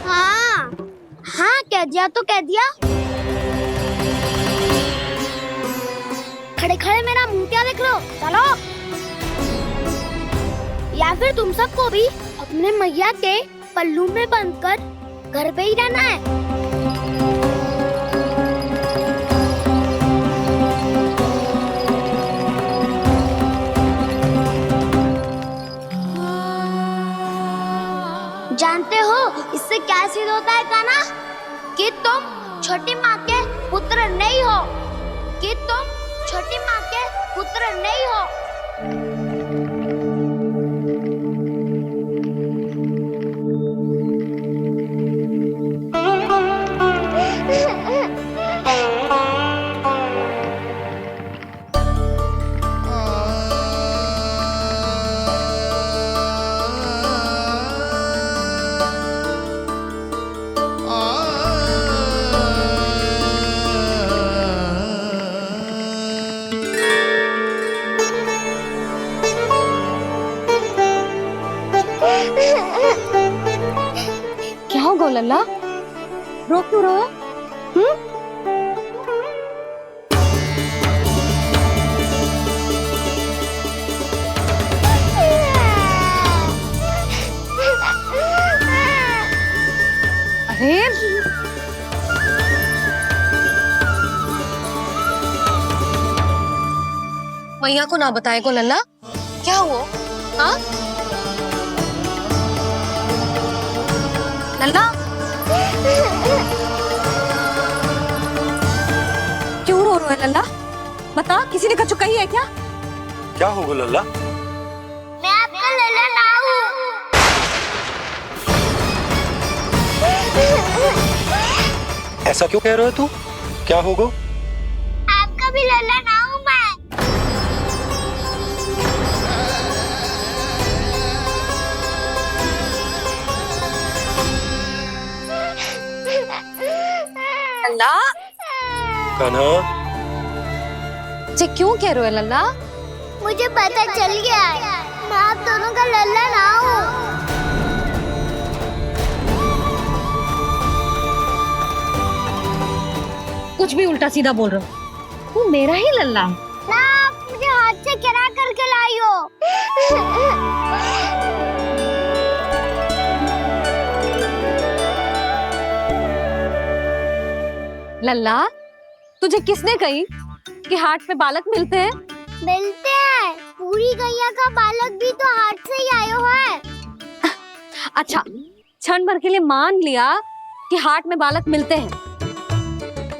हाँ कह दिया तो कह दिया। खड़े खड़े मेरा मुंह क्या देख रहे हो? चलो, या फिर तुम सबको भी अपने मैया के पल्लू में बंधकर घर पे ही रहना है। जानते हो इससे क्या सिद्ध होता है काना? कि तुम छोटी माँ के पुत्र नहीं हो, कि तुम छोटी माँ के पुत्र नहीं हो। क्या हो गो लल्ला, रो क्यों रहा है? अरे मैया को ना बताए को लल्ला, क्या हुआ? हाँ लल्ला, क्यों रो रहा है लल्ला? बता, किसी ने कुछ कही है क्या? क्या होगा लल्ला? मैं आपका लल्ला ना हूँ। ऐसा क्यों कह रहे हो तू? क्या होगा? आपका भी लल्ला ना हूँ मैं। लल्ला, कान्हा, ये क्यों कह रहे हो लल्ला? मुझे पता चल गया है, मैं आप दोनों का लल्ला ना हूँ। कुछ भी उल्टा सीधा बोल रहे हो, तू मेरा ही लल्ला है। ना, आप मुझे हाथ से गिरा करके लाई हो। लल्ला, तुझे किसने कही कि हाट में बालक मिलते हैं? मिलते हैं, पूरी गैया का बालक भी तो हाट से ही आयो है। अच्छा, क्षण भर के लिए मान लिया कि हाट में बालक मिलते हैं,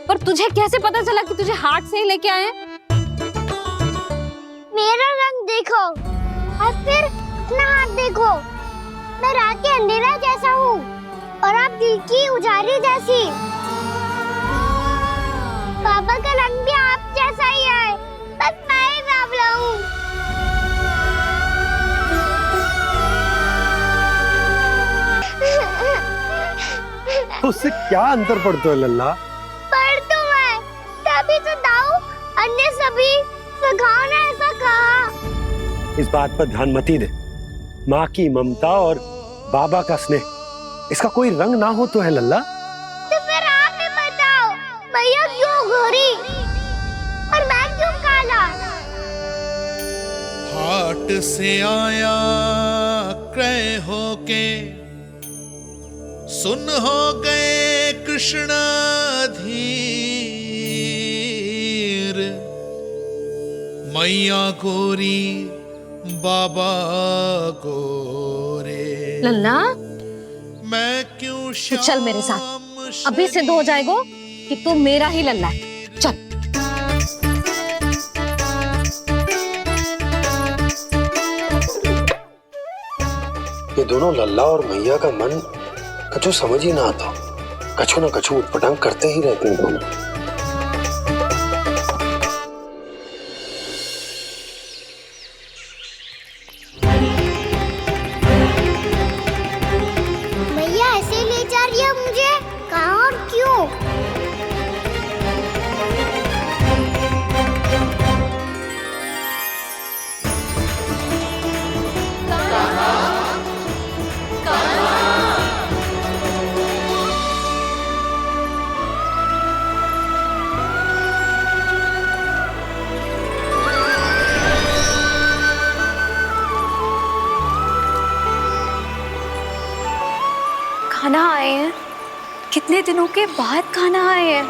पर तुझे कैसे पता चला कि तुझे हाट से ही लेके आए? मेरा रंग देखो और फिर अपना हाथ देखो। मैं रात के अंधेरा जैसा हूँ और आप दिल की उजाली जैसी। पापा का रंग भी आप जैसा ही है, बस मैं ही बावला हूँ। उससे क्या अंतर पड़ता है लल्ला? पर तो मैं तभी तो दाऊ अन्य सभी सखाओ ने ऐसा कहा। इस बात पर ध्यान मत ही दे। माँ की ममता और बाबा का स्नेह, इसका कोई रंग ना हो तो है लल्ला? तो फिर आप ही बताओ, भैया क्यों गोरी और मैं क्यों काला? हाट से आया क्रय होके, सुन हो गए कृष्णाधीन। मैया गोरी बाबा गोरे। लल्ला मैं क्यों तो चल मेरे साथ, अभी सिद्ध हो जाएगा कि तू मेरा ही लल्ला है। चल। ये दोनों लल्ला और मैया का मन कछु समझ ही ना आता, कछु ना कछु उटपटांग करते ही रहते हैं दोनों। भैया ऐसे ले जा रही है मुझे, कहाँ और क्यों? खाना आए हैं, कितने दिनों के बाद खाना आए हैं।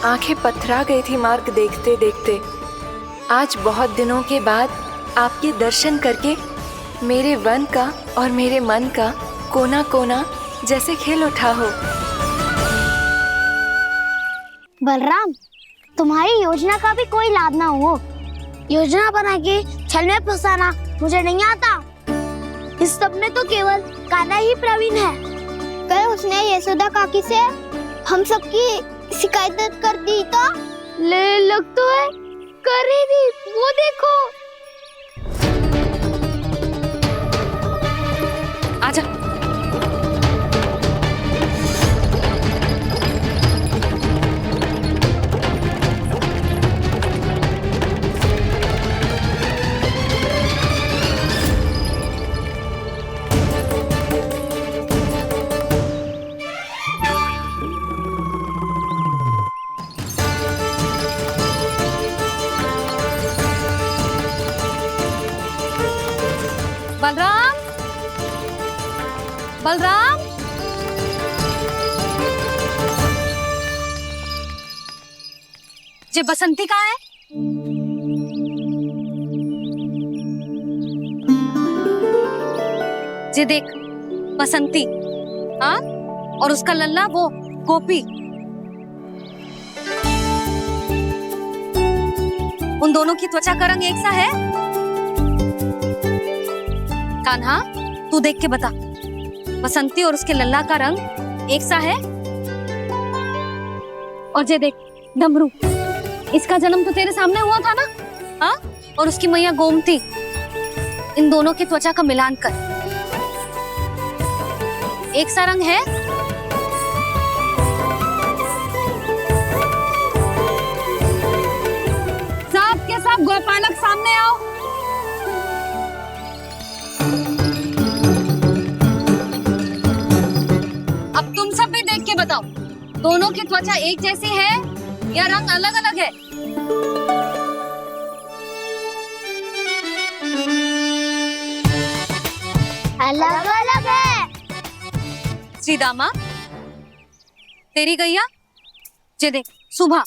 आंखें पथरा गई थी मार्ग देखते देखते। आज बहुत दिनों के बाद आपके दर्शन करके मेरे वन का और मेरे मन का कोना कोना जैसे खिल उठा हो। बलराम, तुम्हारी योजना का भी कोई लाभ ना हो। योजना बना के छल में फंसाना मुझे नहीं आता। इस सब में तो केवल कान्हा ही प्रवीण है। कल उसने यशोदा काकी से हम सबकी शिकायत कर दी तो लग तो है कर ही दी, वो देखो। आजा। बलराम, बलराम, ये बसंती कहाँ है? ये देख बसंती, हाँ, और उसका लल्ला वो गोपी। उन दोनों की त्वचा का रंग एक सा है? कान्हा, तू देख के बता, बसंती और उसके लल्ला का रंग एक सा है? और ये देख डमरू, इसका जन्म तो तेरे सामने हुआ था ना, हाँ? और उसकी मैया गोमती, इन दोनों की त्वचा का मिलान कर, एक सा रंग है? सब के सब गोपालक सामने आओ। अब तुम सब भी देख के बताओ, दोनों की त्वचा एक जैसी है या रंग अलग अलग है? अलग अलग है। श्रीदामा, तेरी गैया, ये देख सुभा,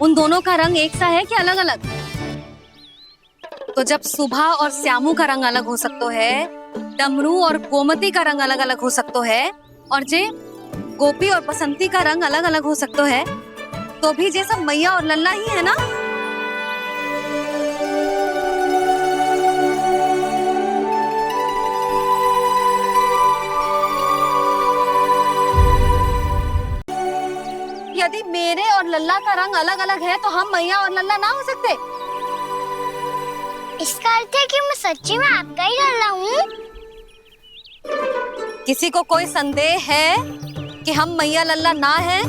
उन दोनों का रंग एक सा है कि अलग अलग? तो जब सुभा और श्यामू का रंग अलग हो सकता है, डमरू और गोमती का रंग अलग अलग हो सकता है, और जे गोपी और बसंती का रंग अलग अलग हो सकता है, तो भी जे सब मैया और लल्ला ही है ना? यदि मेरे और लल्ला का रंग अलग अलग है तो हम मैया और लल्ला ना हो सकते? इसका अर्थ है कि मैं सच्ची में आपका ही लल्ला हूँ? किसी को कोई संदेह है कि हम मैया लल्ला ना हैं?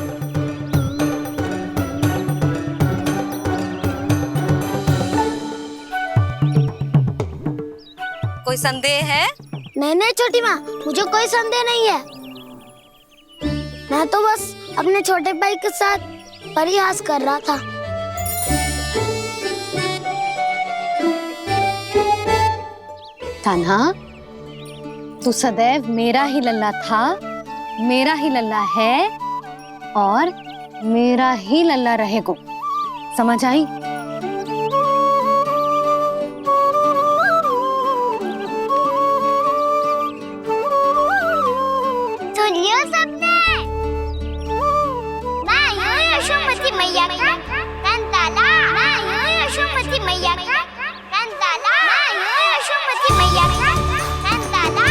कोई संदेह है? नहीं नहीं छोटी माँ, मुझे कोई संदेह नहीं है। मैं तो बस अपने छोटे भाई के साथ परिहास कर रहा था। कान्हा, तू सदैव मेरा ही लल्ला था, मेरा ही लल्ला है और मेरा ही लल्ला रहेगा। समझ आई? सुन लियो सबने, मैं हूँ यशोमती मैया का कंताला, मैं हूँ यशोमती मैया का कंताला, मैं हूँ यशोमती मैया का कंताला।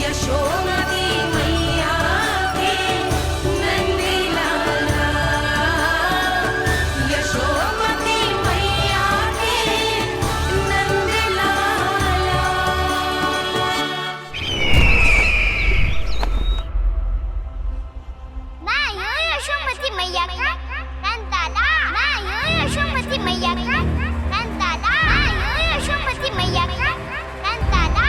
यशोमती मैया के नंदी लाला, यशोमती मैया के नंदी लाला। मैं हूँ यशोमती मैया का कंताला, मैं हूँ यशोमती मैया का कंताला, मैं हूँ यशोमती मैया का कंताला।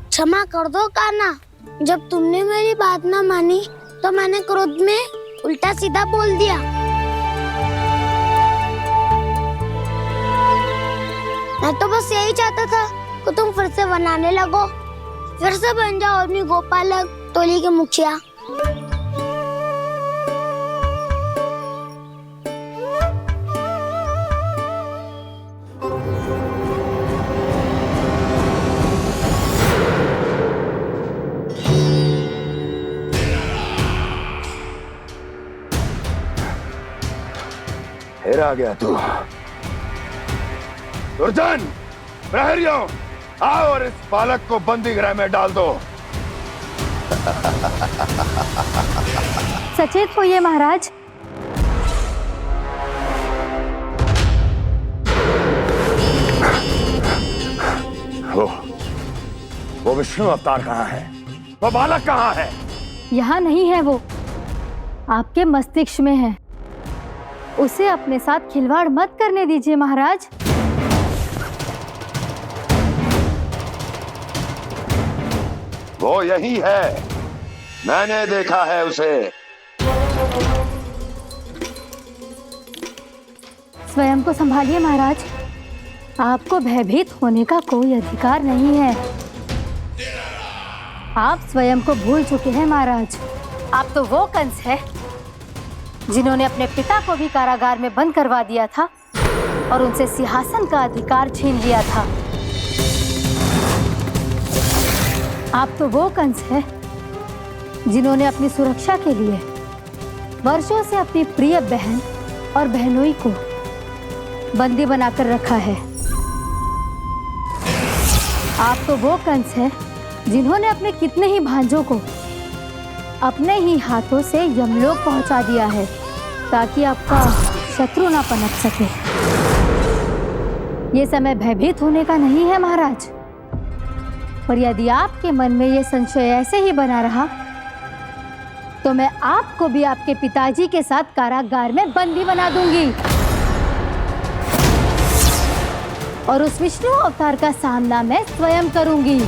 क्षमा कर दो कान्हा, जब तुमने मेरी बात ना मानी तो मैंने क्रोध में उल्टा सीधा बोल दिया। मैं तो बस यही चाहता था कि तुम फिर से बनाने लगो, फिर से बन जाओ अपनी गोपालक टोली के मुखिया। फिर आ गया तू। दुर्जन, प्रहरियों, आओ और इस बालक को बंदी गृह में डाल दो। सचेत होइए महाराज। वो विष्णु अवतार कहाँ है? वो बालक कहाँ है? यहाँ नहीं है वो, आपके मस्तिष्क में है। उसे अपने साथ खिलवाड़ मत करने दीजिए महाराज। वो यही है, मैंने देखा है उसे। स्वयं को संभालिए महाराज, आपको भयभीत होने का कोई अधिकार नहीं है। आप स्वयं को भूल चुके हैं महाराज। आप तो वो कंस है जिन्होंने अपने पिता को भी कारागार में बंद करवा दिया था और उनसे सिंहासन का अधिकार छीन लिया था। आप तो वो कंस है जिन्होंने अपनी सुरक्षा के लिए वर्षों से अपनी प्रिय बहन और बहनोई को बंदी बनाकर रखा है। आप तो वो कंस है जिन्होंने अपने कितने ही भांजों को अपने ही हाथों से यमलोक पहुंचा दिया है ताकि आपका शत्रु ना पनप सके। ये समय भयभीत होने का नहीं है महाराज, और यदि आपके मन में ये संशय ऐसे ही बना रहा तो मैं आपको भी आपके पिताजी के साथ कारागार में बंदी बना दूंगी और उस विष्णु अवतार का सामना मैं स्वयं करूंगी।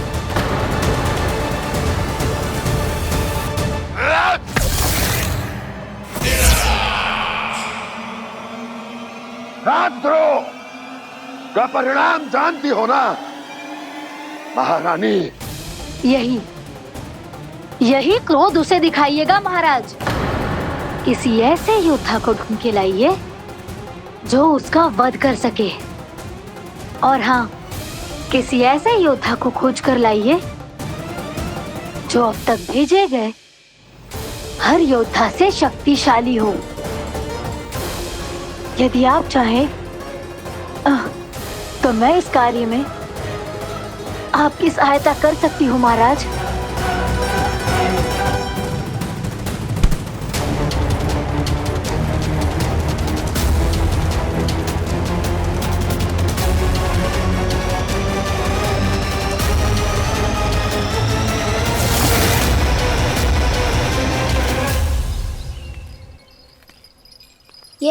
राजद्रोह का परिणाम जानती हो ना महारानी? यही क्रोध उसे दिखाइएगा महाराज। किसी ऐसे योद्धा को ढूंढ के लाइए जो उसका वध कर सके, और हाँ, किसी ऐसे योद्धा को खोज कर लाइए जो अब तक भेजे गए हर योद्धा से शक्तिशाली हो। यदि आप चाहें तो मैं इस कार्य में आपकी सहायता कर सकती हूँ महाराज।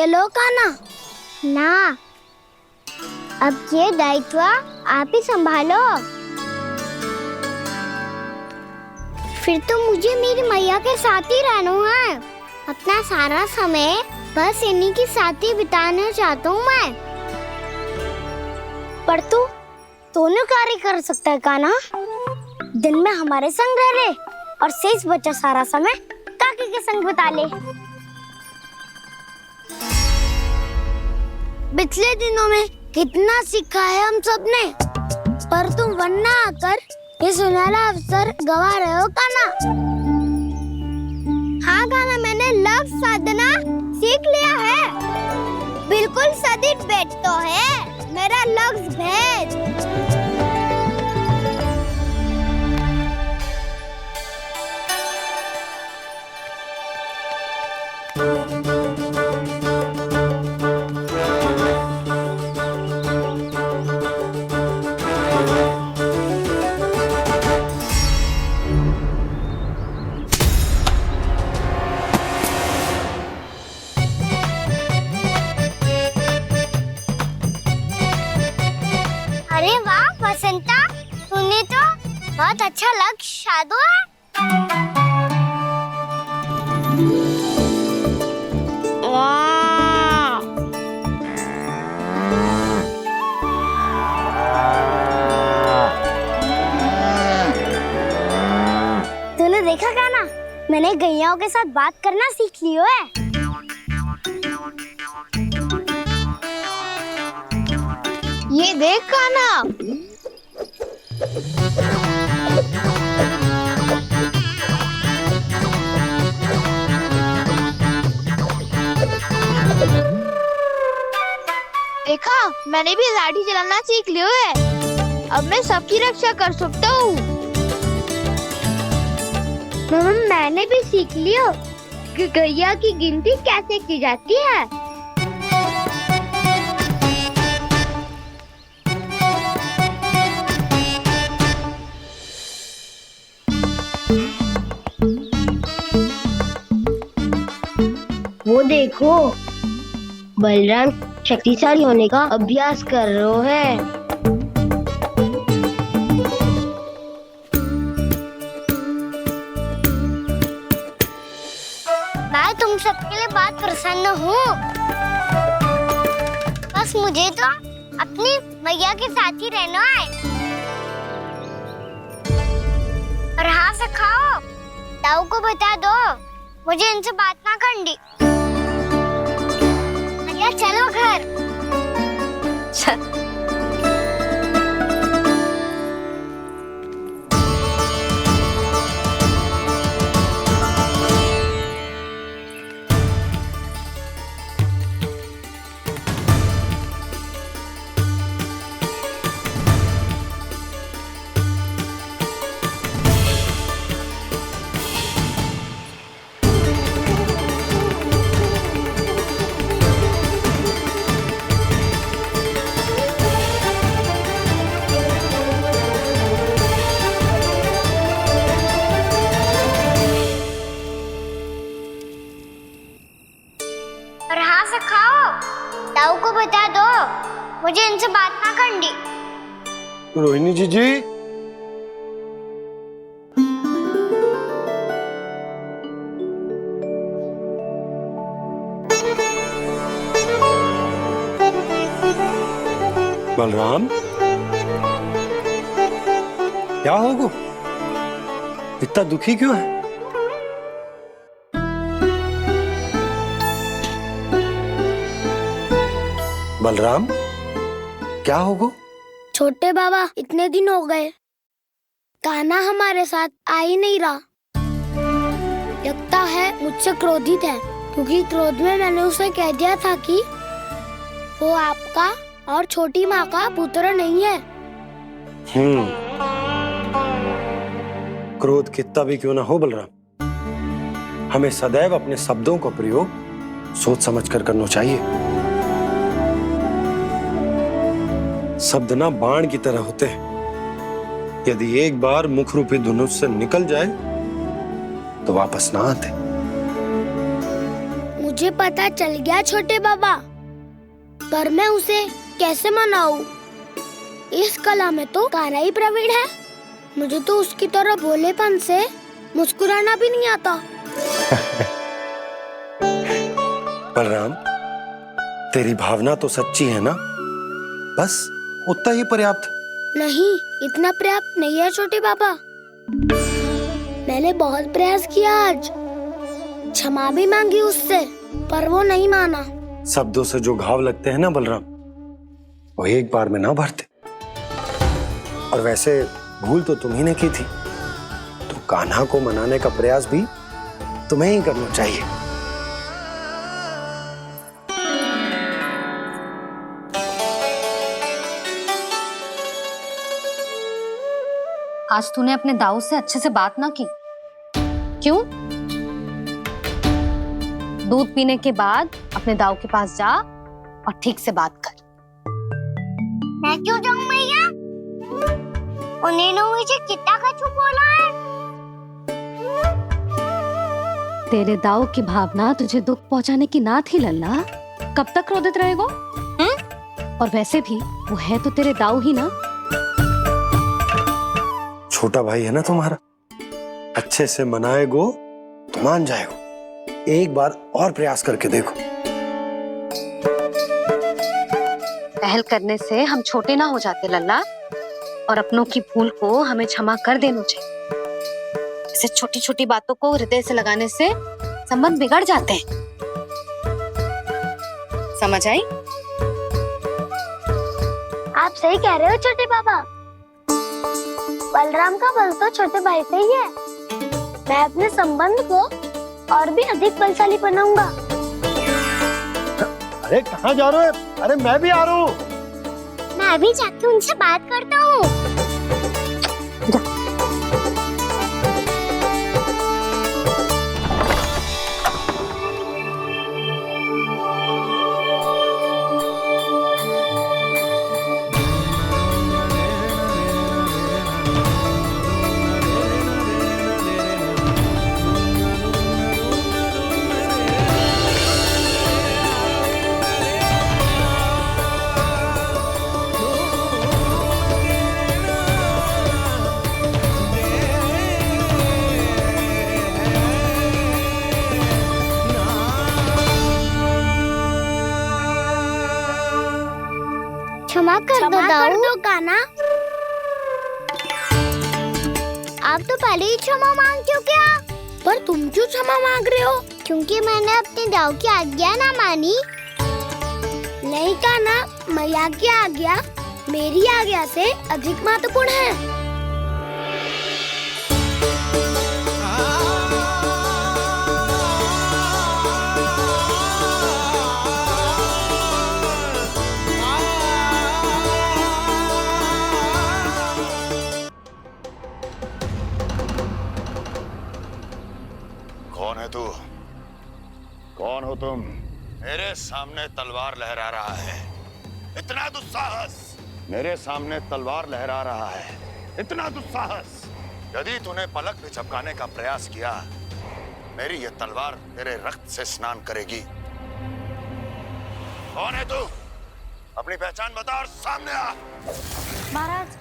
ये लो काना। ना, अब ये दायित्व आप ही संभालो। फिर तो मुझे मेरी मैया के साथ ही रहना है। अपना सारा समय बस इन्हीं के साथ ही बिताना चाहता हूँ मैं। पर तू दोनों कार्य कर सकता है काना। दिन में हमारे संग रह ले और शेष बचा सारा समय काकी के संग बिता ले। पिछले दिनों में कितना सीखा है हम सब ने, पर तुम वरना आकर ये सुनहरा अवसर गवा रहे हो काना। हाँ काना, मैंने लक्ष्य साधना सीख लिया है। बिल्कुल सदित भेद तो है मेरा लक्ष्य भेद। अरे वाह बसंता, तूने तो बहुत अच्छा लक्ष्य साधा है। वाह! तूने देखा काना, मैंने गैयाओं के साथ बात करना सीख लियो है। ये देख काना। देखा, मैंने भी लाठी चलाना सीख लियो है। अब मैं सबकी रक्षा कर सकता हूँ। मैंने भी सीख लियो कि गैया की गिनती कैसे की जाती है। वो देखो, बलराम शक्तिशाली होने का अभ्यास कर रहे हैं। मैं तुम सबके लिए बहुत प्रसन्न हूँ। बस मुझे तो अपनी मैया के साथ ही रहना है। और हाँ से खाओ, ताऊ को बता दो मुझे इनसे बात ना करनी। मैया चलो घर। और हाँ से खाओ, ताऊ को बता दो मुझे इनसे बात ना करनी। रोहिणी जी बलराम, क्या होगा? इतना दुखी क्यों है? बलराम, क्या होगा? छोटे बाबा, इतने दिन हो गए, कान्हा हमारे साथ आ ही नहीं रहा। लगता है मुझसे क्रोधित है, क्योंकि क्रोध में मैंने उसे कह दिया था कि वो आपका और छोटी माँ का पुत्र नहीं है। क्रोध कितना भी क्यों ना हो बलराम, हमें सदैव अपने शब्दों का प्रयोग सोच समझ कर करना चाहिए। शब्द ना बाण की तरह होते हैं, यदि एक बार मुख रूपी धनुष से निकल जाए तो वापस ना आते। मुझे पता चल गया छोटे बाबा, पर मैं उसे कैसे मनाऊं? इस कला में तो कान्हा ही प्रवीण है। मुझे तो उसकी तरह भोलेपन से मुस्कुराना भी नहीं आता। बलराम, तेरी भावना तो सच्ची है ना? बस उतना ही पर्याप्त। नहीं, इतना पर्याप्त नहीं है छोटे बाबा। मैंने बहुत प्रयास किया आज, क्षमा भी मांगी उससे, पर वो नहीं माना। शब्दों से जो घाव लगते हैं ना बलराम, वो एक बार में ना भरते। और वैसे भूल तो तुम्ही ने की थी, तो कान्हा को मनाने का प्रयास भी तुम्हें ही करना चाहिए। आज तूने अपने दाऊ से अच्छे से बात ना की, क्यों? दूध पीने के बाद अपने दाऊ के पास जा और ठीक से बात कर। मैं क्यों जाऊं भैया? उन्होंने मुझे कितना कछु बोला है। तेरे दाऊ की भावना तुझे दुख पहुंचाने की ना थी लल्ला। कब तक क्रोधित रहेगो? और वैसे भी वो है तो तेरे दाऊ ही ना। छोटा भाई है ना तुम्हारा, अच्छे से मनाएगो तो मान जाएगो। एक बार और प्रयास करके देखो। पहल करने से हम छोटे ना हो जाते लल्ला, और अपनों की भूल को हमें क्षमा कर देना चाहिए। ऐसे छोटी छोटी बातों को हृदय से लगाने से संबंध बिगड़ जाते हैं। समझ आई? आप सही कह रहे हो छोटे बाबा। बलराम का बल तो छोटे भाई से ही है। मैं अपने संबंध को और भी अधिक बलशाली बनाऊंगा। अरे कहाँ जा रहे हो? अरे मैं भी आ रहा हूँ। मैं अभी जाके उनसे बात करता हूँ। क्षमा कर दो कान्हा। आप तो पहले ही क्षमा मांग क्यों क्या? पर तुम क्यों क्षमा मांग रहे हो? क्योंकि मैंने अपने दाऊ की आज्ञा ना मानी। नहीं कान्हा, मैया की आज्ञा मेरी आज्ञा से अधिक महत्वपूर्ण है। कौन है तू? कौन हो तुम? मेरे सामने तलवार लहरा रहा है, इतना दुस्साहस! मेरे सामने तलवार लहरा रहा है, इतना दुस्साहस! यदि तूने पलक भी झपकाने का प्रयास किया, मेरी यह तलवार तेरे रक्त से स्नान करेगी। कौन है तू? अपनी पहचान बता और सामने आ। महाराज,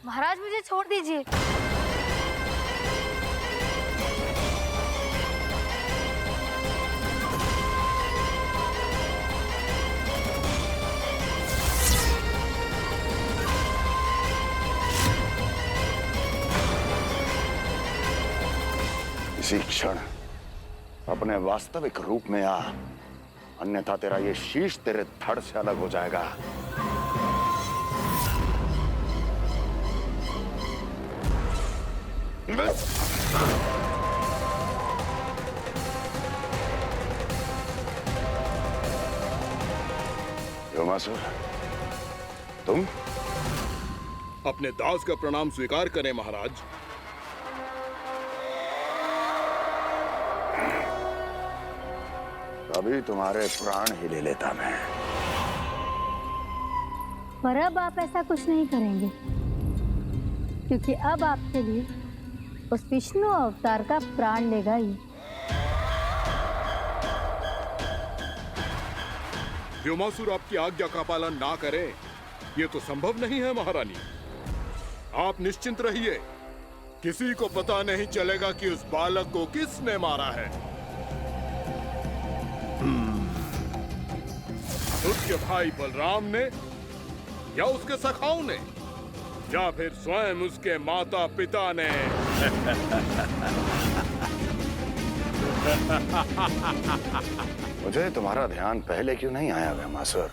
महाराज मुझे छोड़ दीजिए। इसी क्षण अपने वास्तविक रूप में आ, अन्यथा तेरा ये शीश तेरे धड़ से अलग हो जाएगा। योमासुर, तुम? अपने दास का प्रणाम स्वीकार करें महाराज। अभी तुम्हारे प्राण ही ले लेता मैं। पर अब आप ऐसा कुछ नहीं करेंगे, क्योंकि अब आपके लिए उस विष्णु अवतार का प्राण लेगा ही। व्योमासुर आपकी आज्ञा का पालन ना करे, ये तो संभव नहीं है महारानी। आप निश्चिंत रहिए, किसी को पता नहीं चलेगा कि उस बालक को किसने मारा है। उसके भाई बलराम ने, या उसके सखाओं ने, या फिर स्वयं उसके माता पिता ने। मुझे तुम्हारा ध्यान पहले क्यों नहीं आया व्योमासुर?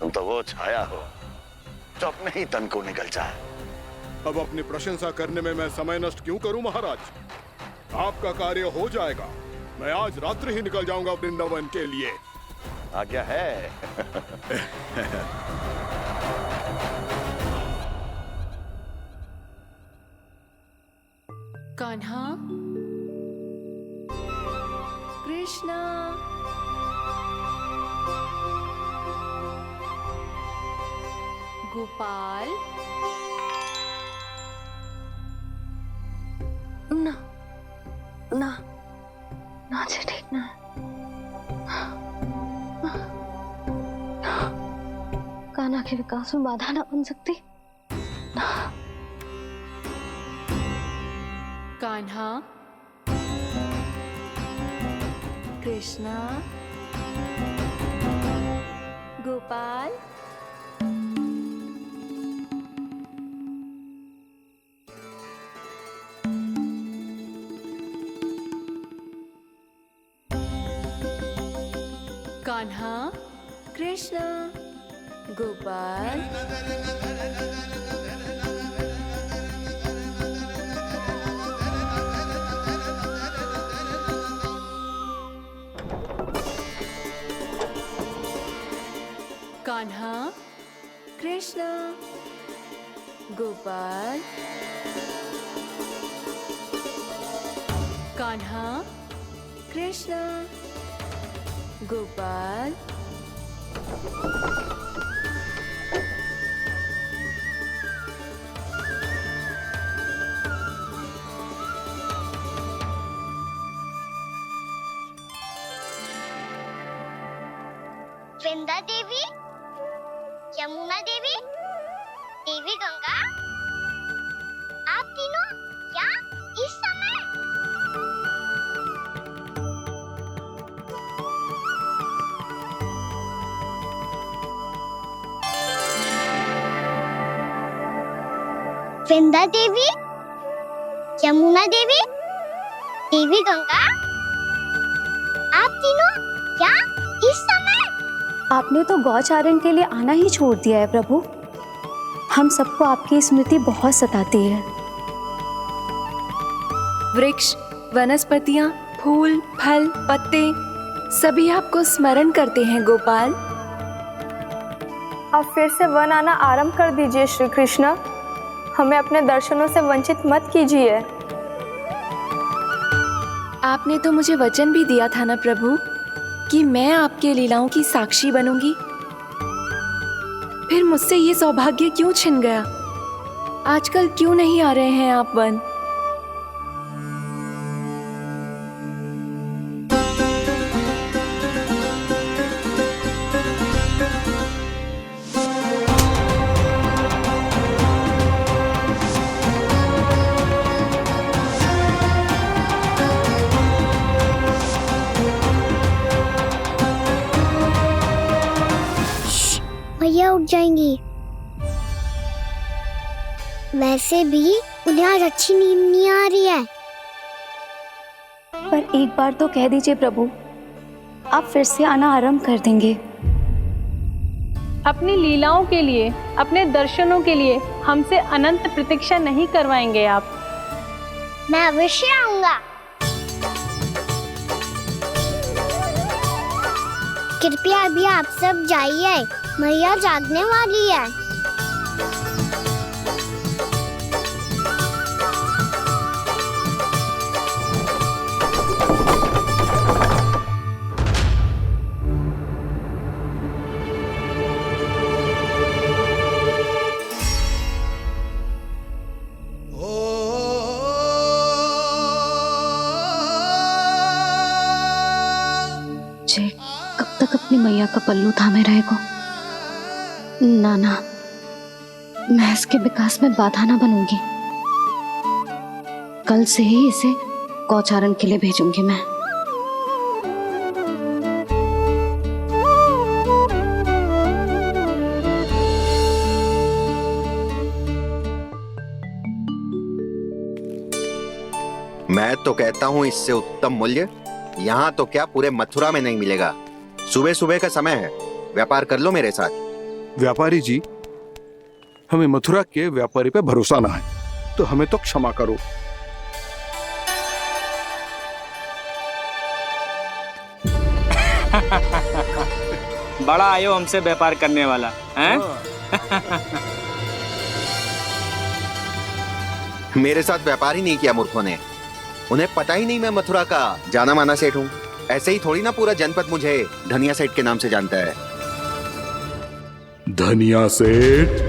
तुम तो वो छाया हो जो अपने ही तन को निकल जाए। अब अपनी प्रशंसा करने में मैं समय नष्ट क्यों करूं महाराज? आपका कार्य हो जाएगा। मैं आज रात्रि ही निकल जाऊंगा वृंदावन के लिए। आज्ञा है। कान्हा, कृष्णा, गोपाल, ना ना ना जी, ठीक ना। कान्हा के विकास में बाधा ना बन सकती। कान्हा, कृष्णा, गोपाल, कान्हा, कृष्णा, गोपाल, कान्हा, कृष्णा, गोपाल, कान्हा, कृष्णा, गोपाल, वृंदा देवी, यमुना देवी, देवी गंगा, आप तीनों यहाँ इस समय? वृंदा देवी, यमुना देवी, देवी गंगा, आप तीनों यहाँ इस समय? आपने तो गौचारण के लिए आना ही छोड़ दिया है प्रभु। हम सबको आपकी स्मृति बहुत सताती है। वृक्ष, वनस्पतियां, फूल, फल, पत्ते सभी आपको स्मरण करते हैं गोपाल। अब फिर से वन आना आरंभ कर दीजिए श्री कृष्ण। हमें अपने दर्शनों से वंचित मत कीजिए। आपने तो मुझे वचन भी दिया था ना प्रभु कि मैं आपके लीलाओं की साक्षी बनूंगी। फिर मुझसे ये सौभाग्य क्यों छिन गया? आजकल क्यों नहीं आ रहे हैं आप वन? भैया उठ जाएंगी। वैसे भी उन्हें आज अच्छी नींद नहीं आ रही है। पर एक बार तो कह दीजिए प्रभु, आप फिर से आना आरंभ कर देंगे। अपनी लीलाओं के लिए, अपने दर्शनों के लिए हमसे अनंत प्रतीक्षा नहीं करवाएंगे आप? मैं अवश्य आऊंगा। कृपया अभी आप सब जाइए, मैया जागने वाली है। कब तक अपनी मैया का पल्लू थामे रहेगो। ना ना, मैं इसके विकास में बाधा ना बनूंगी। कल से ही इसे गौचारण के लिए भेजूंगी मैं। मैं तो कहता हूँ इससे उत्तम मूल्य यहाँ तो क्या पूरे मथुरा में नहीं मिलेगा। सुबह सुबह का समय है, व्यापार कर लो मेरे साथ। व्यापारी जी, हमें मथुरा के व्यापारी पे भरोसा ना है, तो हमें तो क्षमा करो। बड़ा आयो हमसे व्यापार करने वाला हैं? मेरे साथ व्यापार ही नहीं किया मूर्खों ने। उन्हें पता ही नहीं मैं मथुरा का जाना माना सेठ हूँ। ऐसे ही थोड़ी ना पूरा जनपद मुझे धनिया सेठ के नाम से जानता है। धनिया सेठ?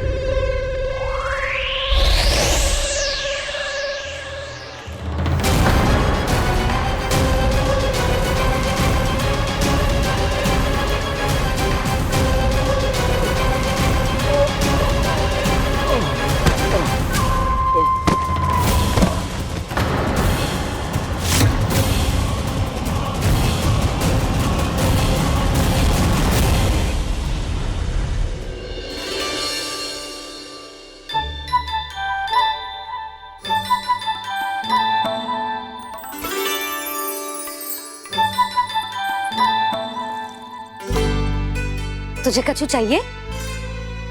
तुझे कछु चाहिए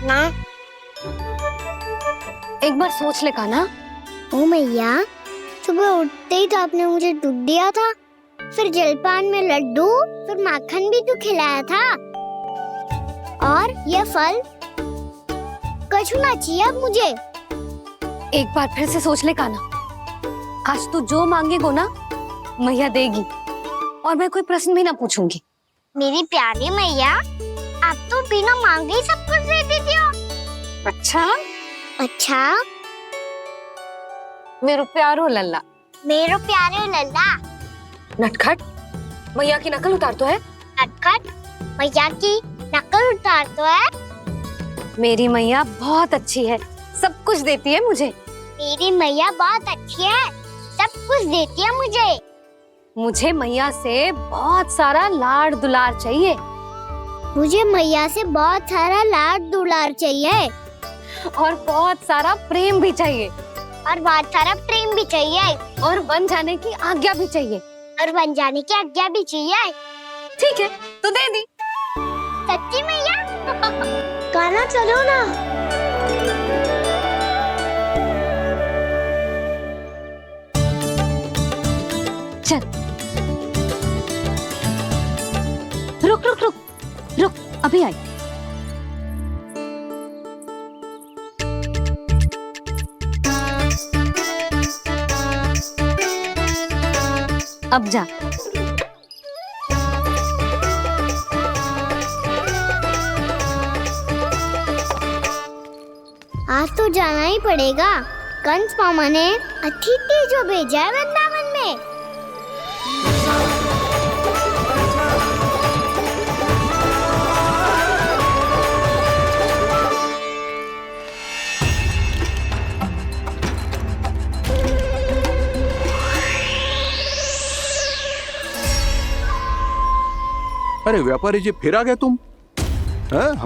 ना? एक बार सोच ले कान्हा। ओ मैया, सुबह उठते ही तो आपने मुझे दूध दिया था, फिर जलपान में लड्डू, फिर माखन भी तो खिलाया था। और ये फल कछु ना चाहिए अब मुझे। एक बार फिर से सोच ले कान्हा। आज तू जो मांगेगो ना मैया देगी, और मैं कोई प्रश्न भी ना पूछूंगी। मेरी प्यारी मैया, आप तो बिना मांगे ही सब कुछ दे देती हो। अच्छा अच्छा, मेरो प्यारो लल्ला। मेरो प्यारे लल्ला। नटखट, मैया की नकल उतार तो है। नटखट, मैया की नकल उतार तो है। मेरी मैया बहुत अच्छी है, सब कुछ देती है मुझे। मेरी मैया बहुत अच्छी है, सब कुछ देती है मुझे। मुझे मैया से बहुत सारा लाड़ दुलार चाहिए। मुझे मैया से बहुत सारा लाड दुलार चाहिए, और बहुत सारा प्रेम भी चाहिए, और बहुत सारा प्रेम भी चाहिए, और बन जाने की आज्ञा भी चाहिए, और बन जाने की आज्ञा भी चाहिए। ठीक है, तो दे दी। सच्ची मैया? कान्हा चलो ना। चल, रुक रुक रुक रुक, अभी आई। अब जा। आज तो जाना ही पड़ेगा। कंस मामा ने अतिथि जो भेजा है वृंदावन में। अरे व्यापारी जी, फिर आ गए तुम? हैं?